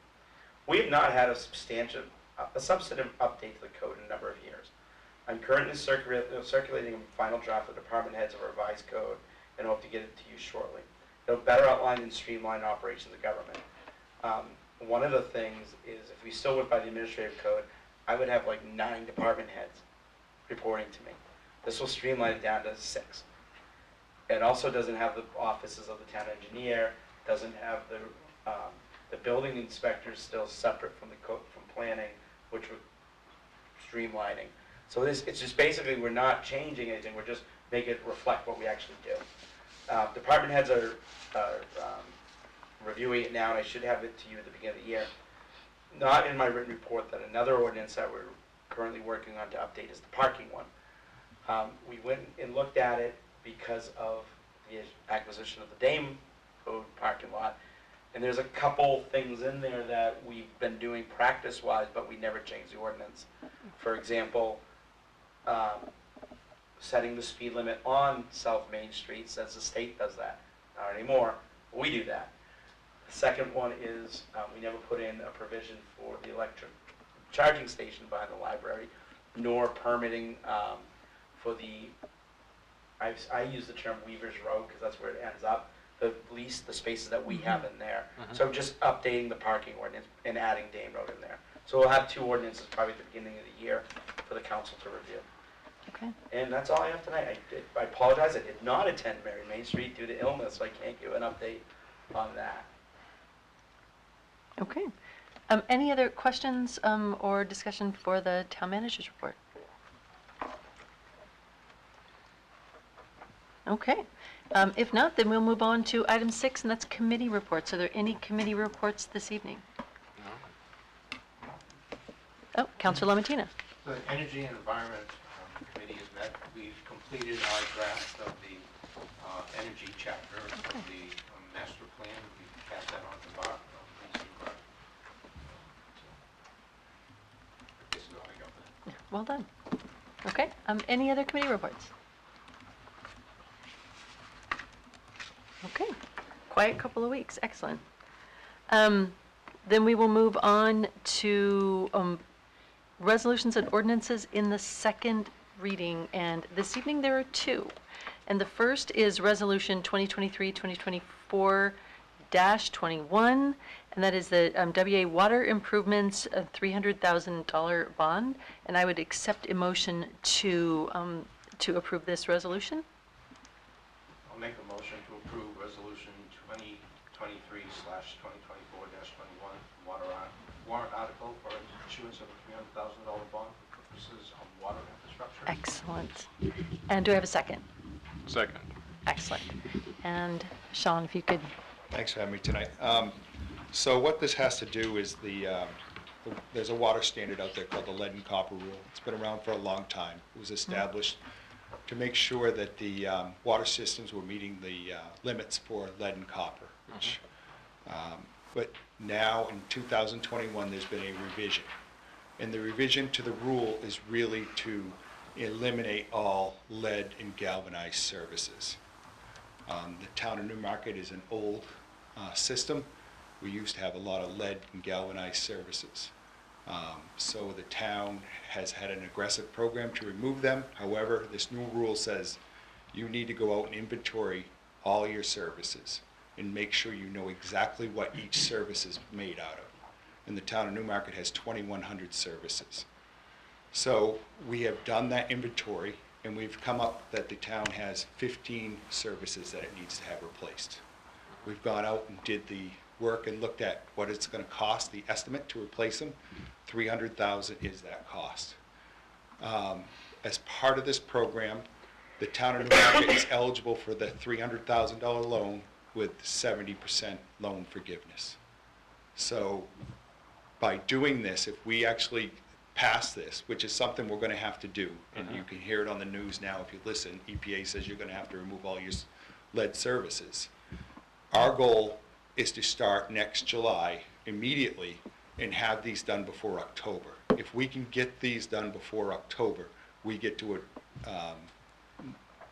We have not had a substantive update to the code in a number of years. I'm currently circulating a final draft of department heads of a revised code and hope to get it to you shortly. It'll better outline and streamline operations of government. One of the things is, if we still went by the administrative code, I would have like 9 department heads reporting to me. This will streamline it down to 6. It also doesn't have the offices of the town engineer, doesn't have the building inspectors still separate from from planning, which would streamlining. So it's just basically, we're not changing anything, we're just making it reflect what we actually do. Department heads are reviewing it now, and I should have it to you at the beginning of the year. Not in my written report, that another ordinance that we're currently working on to update is the parking one. We went and looked at it because of the acquisition of the Dame Code parking lot, and there's a couple things in there that we've been doing practice-wise, but we never changed the ordinance. For example, setting the speed limit on South Main Street, says the state does that. Not anymore, we do that. The second one is, we never put in a provision for the electric charging station behind the library, nor permitting for the, I use the term Weaver's Road, because that's where it ends up, the spaces that we have in there. So just updating the parking ordinance and adding Dame Road in there. So we'll have 2 ordinances probably at the beginning of the year for the council to review. Okay. And that's all I have tonight. I apologize, I did not attend Mary Main Street due to illness, so I can't give an update on that. Okay. Any other questions or discussion for the town manager's report? Okay. If not, then we'll move on to item 6, and that's committee reports. Are there any committee reports this evening? Oh, Councilor Lamatina. The Energy and Environment Committee has met. We've completed our draft of the energy chapter of the master plan. We passed that on to Bob. This is all I got. Well done. Okay. Any other committee reports? Okay. Quiet couple of weeks. Excellent. Then we will move on to resolutions and ordinances in the second reading. And this evening there are 2. And the first is Resolution 2023-2024-21, and that is the WA Water Improvements $300,000 bond. And I would accept a motion to approve this resolution. I'll make a motion to approve Resolution 2023/2024-21, warrant article for issuance of a $300,000 bond for purposes of water infrastructure. Excellent. And do I have a second? Second. Excellent. And Sean, if you could. Thanks for having me tonight. So what this has to do is there's a water standard out there called the lead and copper rule. It's been around for a long time. It was established to make sure that the water systems were meeting the limits for lead and copper. Which, but now in 2021, there's been a revision. And the revision to the rule is really to eliminate all lead and galvanized services. The town of Newmarket is an old system. We used to have a lot of lead and galvanized services. So the town has had an aggressive program to remove them. However, this new rule says you need to go out and inventory all your services and make sure you know exactly what each service is made out of. And the town of Newmarket has 2,100 services. So we have done that inventory, and we've come up that the town has 15 services that it needs to have replaced. We've gone out and did the work and looked at what it's going to cost, the estimate to replace them. $300,000 is that cost. As part of this program, the town of Newmarket is eligible for the $300,000 loan with 70% loan forgiveness. So by doing this, if we actually pass this, which is something we're going to have to do, and you can hear it on the news now if you listen, EPA says you're going to have to remove all your lead services. Our goal is to start next July immediately and have these done before October. If we can get these done before October, we get to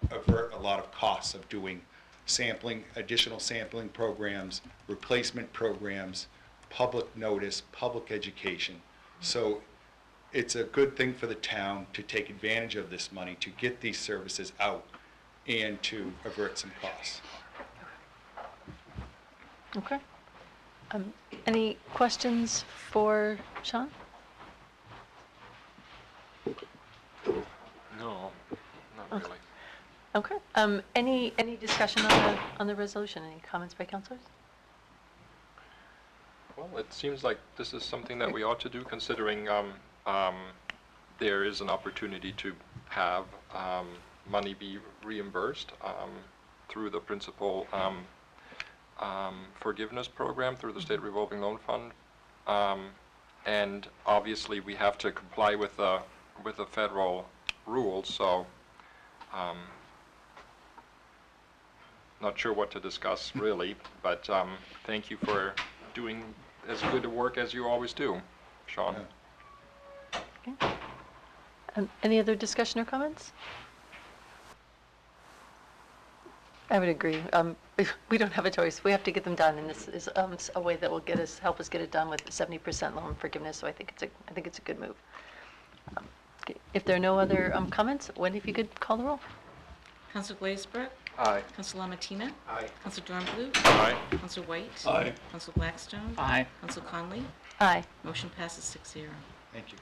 avert a lot of costs of doing sampling, additional sampling programs, replacement programs, public notice, public education. So it's a good thing for the town to take advantage of this money to get these services out and to avert some costs. Okay. Any questions for Sean? No, not Okay. really. Okay. Any discussion on the resolution? Any comments by councilors? Well, it seems like this is something that we ought to do, considering there is an opportunity to have money be reimbursed through the principal forgiveness program through the State Revolving Loan Fund. And obviously, we have to comply with the federal rules, so not sure what to discuss really, but thank you for doing as good a work as you always do, Sean. Okay. Any other discussion or comments? I would agree. We don't have a choice. We have to get them done, and this is a way that will help us get it done with 70% loan forgiveness. So I think it's a good move. Okay. If there are no other comments, Wendy, if you could call the roll. Council Glazebrook. Aye. Council Lamatina. Aye. Council Dornblue. Aye. Council White. Aye. Council Blackstone. Aye. Council Conley. Aye. Motion passes 6-0. Thank you.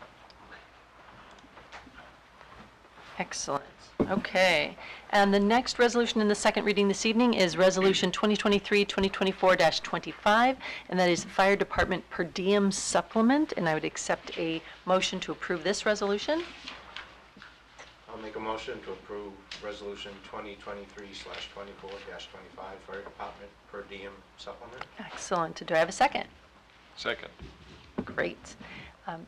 Excellent. Okay. And the next resolution in the second reading this evening is Resolution 2023-2024-25, and that is the Fire Department per diem supplement, and I would accept a motion to approve this resolution. I'll make a motion to approve Resolution 2023/24-25, Fire Department per diem supplement. Excellent. Do I have a second? Second. Great. And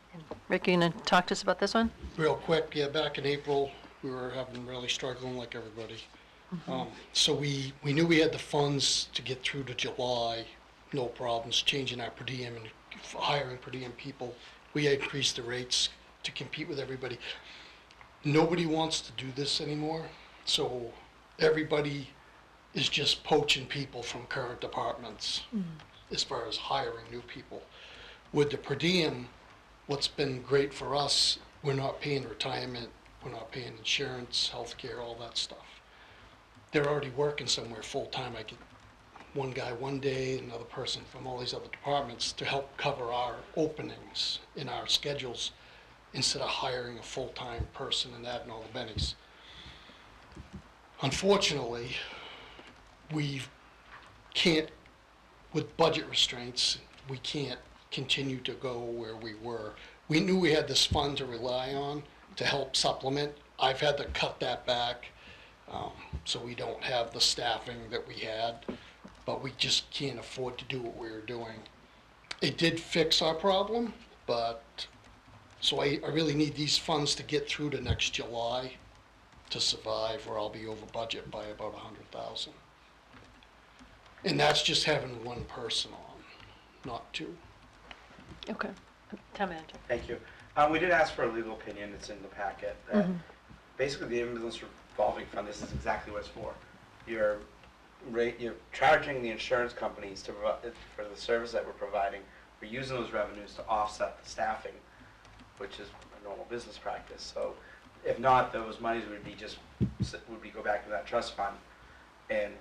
Rick, you going to talk to us about this one? Real quick, yeah, back in April, we were really struggling like everybody. So we knew we had the funds to get through to July, no problems, changing our per diem and hiring per diem people. We increased the rates to compete with everybody. Nobody wants to do this anymore, so everybody is just poaching people from current departments as far as hiring new people. With the per diem, what's been great for us, we're not paying retirement, we're not paying insurance, healthcare, all that stuff. They're already working somewhere full-time. I get one guy one day, another person from all these other departments to help cover our openings in our schedules instead of hiring a full-time person and adding all the bennies. Unfortunately, we can't, with budget restraints, we can't continue to go where we were. We knew we had this fund to rely on to help supplement. I've had to cut that back, so we don't have the staffing that we had, but we just can't afford to do what we were doing. It did fix our problem, but, so I really need these funds to get through to next July to survive, or I'll be over budget by about 100,000. And that's just having one person on, not two. Okay. Town manager. Thank you. We did ask for a legal opinion, it's in the packet. Basically, the ambulance revolving fund, this is exactly what it's for. You're charging the insurance companies to for the service that we're providing. We're using those revenues to offset the staffing, which is a normal business practice. So if not, those monies would go back to that trust fund and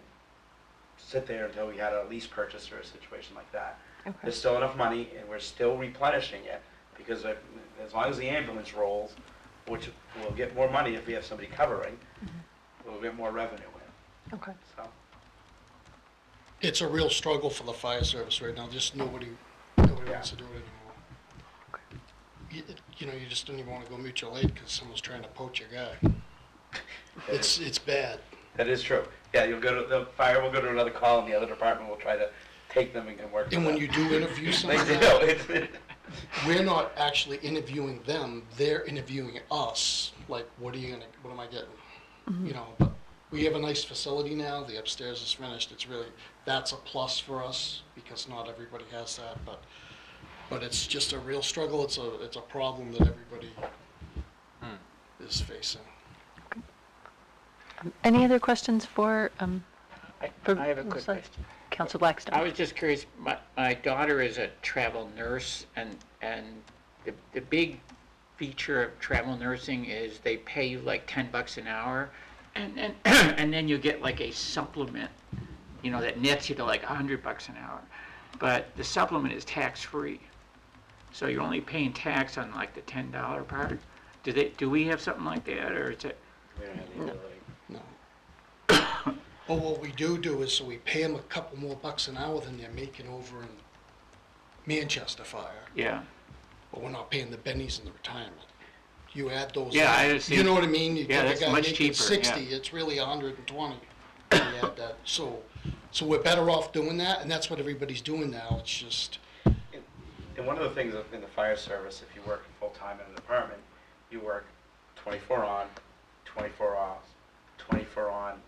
sit there until we had a lease purchase or a situation like that. Okay. There's still enough money, and we're still replenishing it, because as long as the ambulance rolls, which we'll get more money if we have somebody covering, we'll get more revenue in, Okay. so. It's a real struggle for the fire service right now, just nobody wants to do it anymore. You know, you just don't even want to go mutual aid because someone's trying to poach your guy. It's bad. That is true. Yeah, the fire will go to another call, and the other department will try to take them and work with them. And when you do interview They someone, do. we're not actually interviewing them, they're interviewing us, like, what am I getting? You know, but we have a nice facility now, the upstairs is finished, that's a plus for us, because not everybody has that, but it's just a real struggle, it's a problem that everybody is facing. Any other questions for, I have a quick sorry. question. Council Blackstone? I was just curious, my daughter is a travel nurse, and the big feature of travel nursing is they pay you like $10 an hour, and then you get like a supplement, you know, that nets you to like $100 an hour. But the supplement is tax-free, so you're only paying tax on like the $10 part. Do we have something like that, or is it? We don't have the ability. No. But what we do is, so we pay them a couple more bucks an hour than they're making over in Manchester Fire, Yeah. but we're not paying the bennies in the retirement. You add those. Yeah, up, I understand. You know what I mean? You Yeah, take that's a guy much making cheaper, 60, yeah. it's really 120. You add that. So we're better off doing that, and that's what everybody's doing now. It's just, And one of the things in the fire service, if you work full-time in a department, you work 24 on, 24 off, 24 on,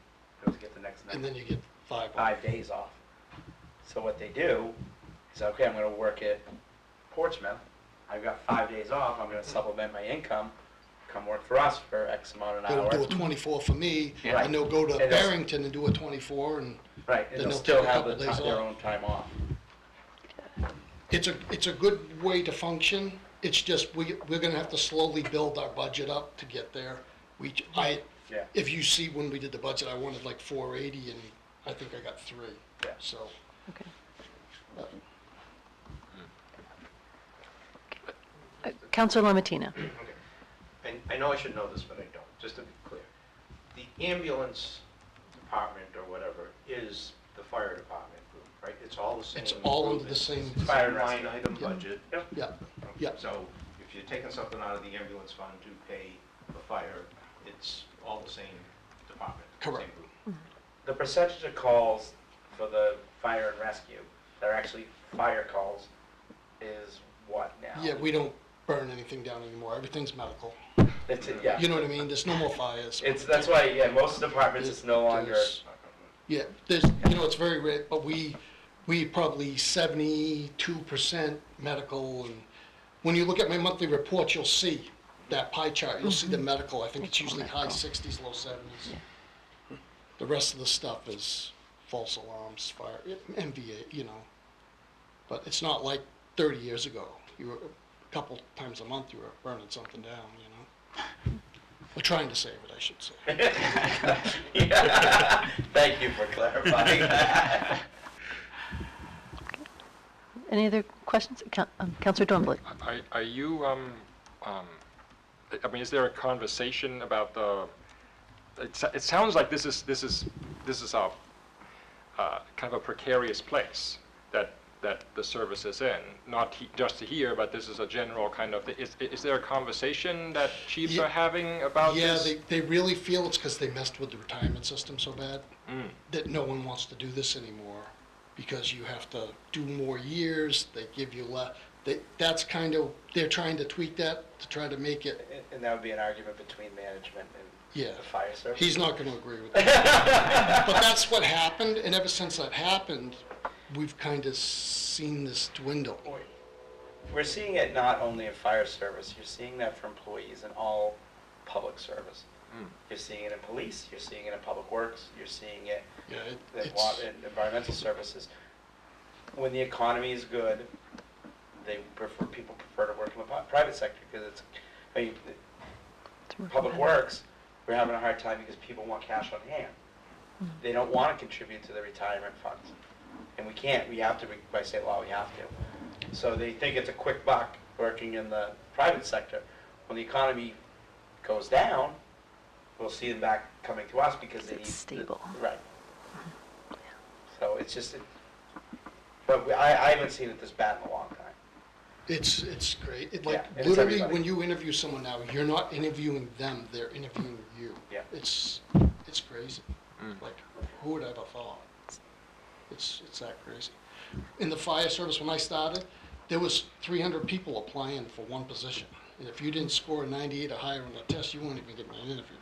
to get the next and then you get 5 off. 5 days off. So what they do is, okay, I'm gonna work at Portsmouth, I've got 5 days off, I'm gonna supplement my income, come work for us for X amount an They'll hour. do a 24 for me, Yeah. and they'll go to And they'll- Barrington and do a 24, and Right, and then they'll they'll still take a have couple days their off. own time off. It's a good way to function. It's just, we're gonna have to slowly build our budget up to get there. Yeah. If you see when we did the budget, I wanted like 480, and I think I got 3, Yeah. so. Okay. Councilor Lamatina. And I know I should know this, but I don't. just to be clear, the ambulance department or whatever is the fire department group, right? It's all the same. It's all under group. the same, It's Fire same and line rescue. item Yeah. budget. yeah, yeah. So if you're taking something out of the ambulance fund to pay the fire, it's all the same department, same Correct. group. The percentage of calls for the fire and rescue that are actually fire calls is what now? Yeah, we don't burn anything down anymore. Everything's medical. It's, yeah. You know what I mean? There's no more fires. That's why, yeah, most departments, it's no longer, There's- Yeah, there's, it's very rare, but we probably 72% medical, and when you look at my monthly reports, you'll see that pie chart, you'll see the medical, I think it's usually high 60s, low 70s. The rest of the stuff is false alarms, fire, MVA, but it's not like 30 years ago. You were, a couple times a month, you were burning something down, We're trying to save it, I should say. yeah. Thank you for clarifying that. Any other questions? Councilor Dornbluth? Are you, I mean, is there a conversation about it sounds like this is a kind of a precarious place that the service is in, not just here, but this is a general kind of, is there a conversation that chiefs Yeah. are having about this? Yeah, they really feel it's because they messed with the retirement system so bad that no one wants to do this anymore because you have to do more years, they give you less. That's kind of, they're trying to tweak that to try to make it, And that would be an argument between management and yeah. the fire service. He's not going to agree with that. But that's what happened, and ever since that happened, we've kind of seen this dwindle. We're seeing it not only in fire service, you're seeing that for employees in all public service. You're seeing it in police, you're seeing it in public works, you're seeing it Yeah, in environmental services. When the economy is good, people prefer to work in the private sector because public works, we're having a hard time because people want cash on hand. They don't want to contribute to the retirement funds. And we can't, we have to, by state law, we have to. So they think it's a quick buck working in the private sector. When the economy goes down, we'll see them back coming to us because they need. It's stable. Right. So it's just, but I haven't seen it this bad in a long time. It's great. Yeah, Like, and it's literally, everybody. when you interview someone now, you're not interviewing them, they're interviewing you. Yeah. It's crazy. Like, who would have ever thought? It's that crazy. In the fire service, when I started, there was 300 people applying for one position. And if you didn't score a 98 or higher on the test, you weren't even getting an interview.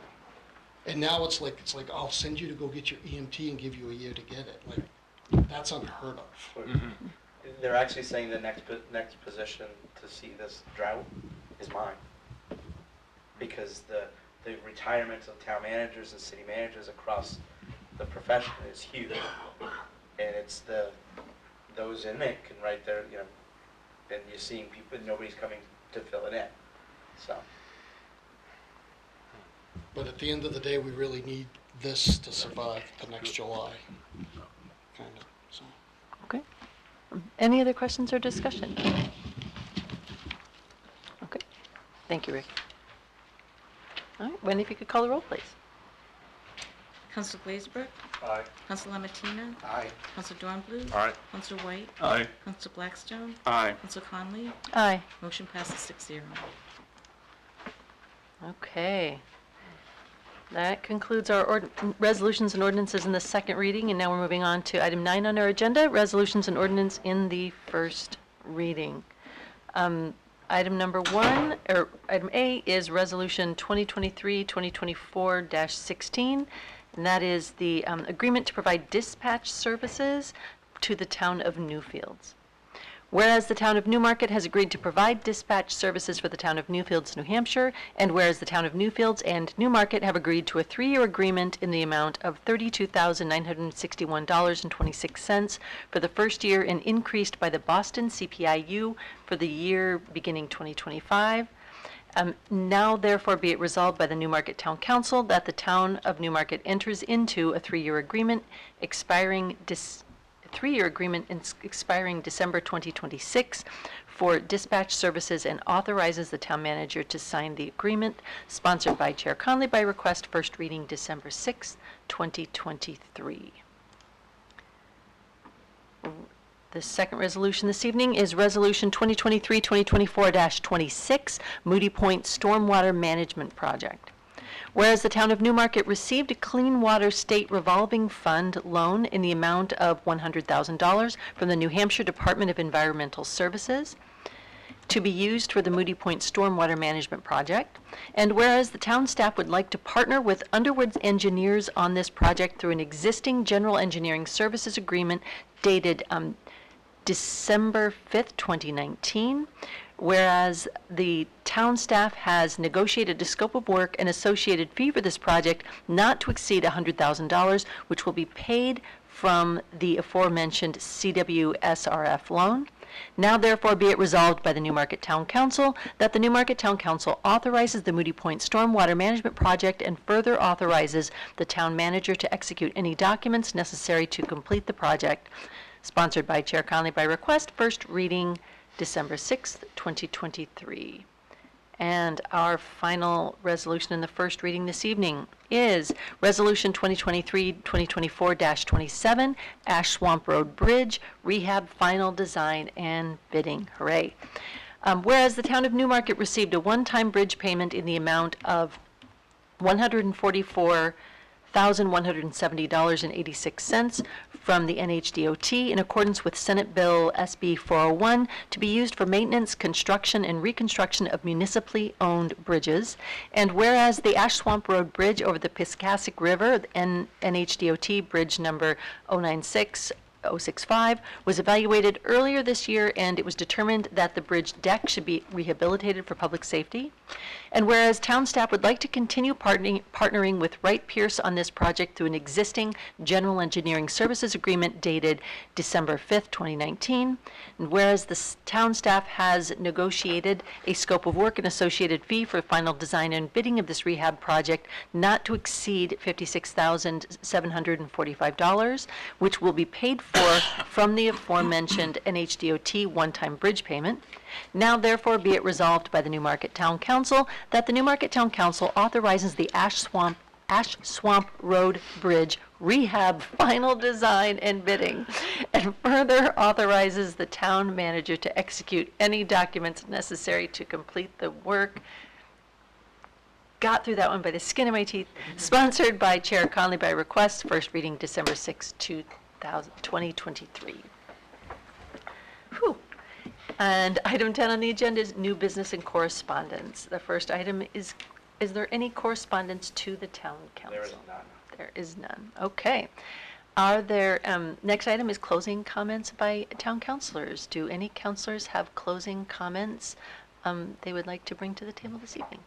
And now it's like, I'll send you to go get your EMT and give you a year to get it. Like, that's unheard of. They're actually saying the next position to see this drought is mine. Because the retirements of town managers and city managers across the profession is huge. And it's those in it can write their, and you're seeing people, nobody's coming to fill it in, so. But at the end of the day, we really need this to survive the next July. Kind of, so. Okay. Any other questions or discussion? Okay. Thank you, Rick. All right, Wendy, if you could call the roll, please. Council Glazebrook? Aye. Council Lamatina? Aye. Council Dornbluth? Aye. Council White? Aye. Council Blackstone? Aye. Council Conley? Aye. Motion passes 6-0. Okay. That concludes our resolutions and ordinances in the second reading, and now we're moving on to item 9 on our agenda, resolutions and ordinance in the first reading. Item number 1, or item A, is resolution 2023-2024-16, and that is the agreement to provide dispatch services to the town of Newfields. Whereas the town of Newmarket has agreed to provide dispatch services for the town of Newfields, New Hampshire, and whereas the town of Newfields and Newmarket have agreed to a 3-year agreement in the amount of $32,961.26 for the first year and increased by the Boston CPIU for the year beginning 2025. Now therefore be it resolved by the Newmarket Town Council that the town of Newmarket enters into a 3-year agreement expiring December 2026 for dispatch services and authorizes the town manager to sign the agreement, sponsored by Chair Conley by request, first reading December 6, 2023. The second resolution this evening is Resolution 2023-2024-26, Moody Point Stormwater Management Project. Whereas the town of Newmarket received a Clean Water State Revolving Fund loan in the amount of $100,000 from the New Hampshire Department of Environmental Services to be used for the Moody Point Stormwater Management Project, and whereas the town staff would like to partner with Underwood Engineers on this project through an existing general engineering services agreement dated December 5th, 2019, whereas the town staff has negotiated a scope of work and associated fee for this project not to exceed $100,000, which will be paid from the aforementioned CWSRF loan. Now therefore be it resolved by the Newmarket Town Council that the Newmarket Town Council authorizes the Moody Point Stormwater Management Project and further authorizes the town manager to execute any documents necessary to complete the project. Sponsored by Chair Conley by request, first reading December 6th, 2023. And our final resolution in the first reading this evening is Resolution 2023-2024-27, Ash Swamp Road Bridge, Rehab Final Design and Bidding. Hooray. Whereas the town of Newmarket received a one-time bridge payment in the amount of $144,170.86 from the NHDOT in accordance with Senate Bill SB 401 to be used for maintenance, construction, and reconstruction of municipally owned bridges. And whereas the Ash Swamp Road Bridge over the Piscassic River, NHDOT Bridge number 096065, was evaluated earlier this year, and it was determined that the bridge deck should be rehabilitated for public safety. And whereas town staff would like to continue partnering with Wright Pierce on this project through an existing general engineering services agreement dated December 5th, 2019, and whereas the town staff has negotiated a scope of work and associated fee for final design and bidding of this rehab project not to exceed $56,745, which will be paid for from the aforementioned NHDOT one-time bridge payment. Now therefore be it resolved by the Newmarket Town Council that the Newmarket Town Council authorizes the Ash Swamp Road Bridge rehab final design and bidding, and further authorizes the town manager to execute any documents necessary to complete the work. Got through that one by the skin of my teeth. Sponsored by Chair Conley by request, first reading December 6, 2023. Whew. And item 10 on the agenda is new business and correspondence. The first item is there any correspondence to the town council? There is none. There is none. Okay. Are there, next item is closing comments by town councilors. Do any councilors have closing comments they would like to bring to the table this evening?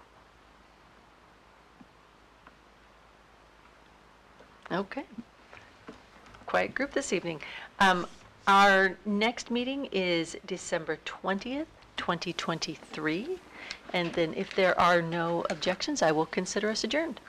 Okay. Quiet group this evening. Our next meeting is December 20th, 2023. And then if there are no objections, I will consider us adjourned.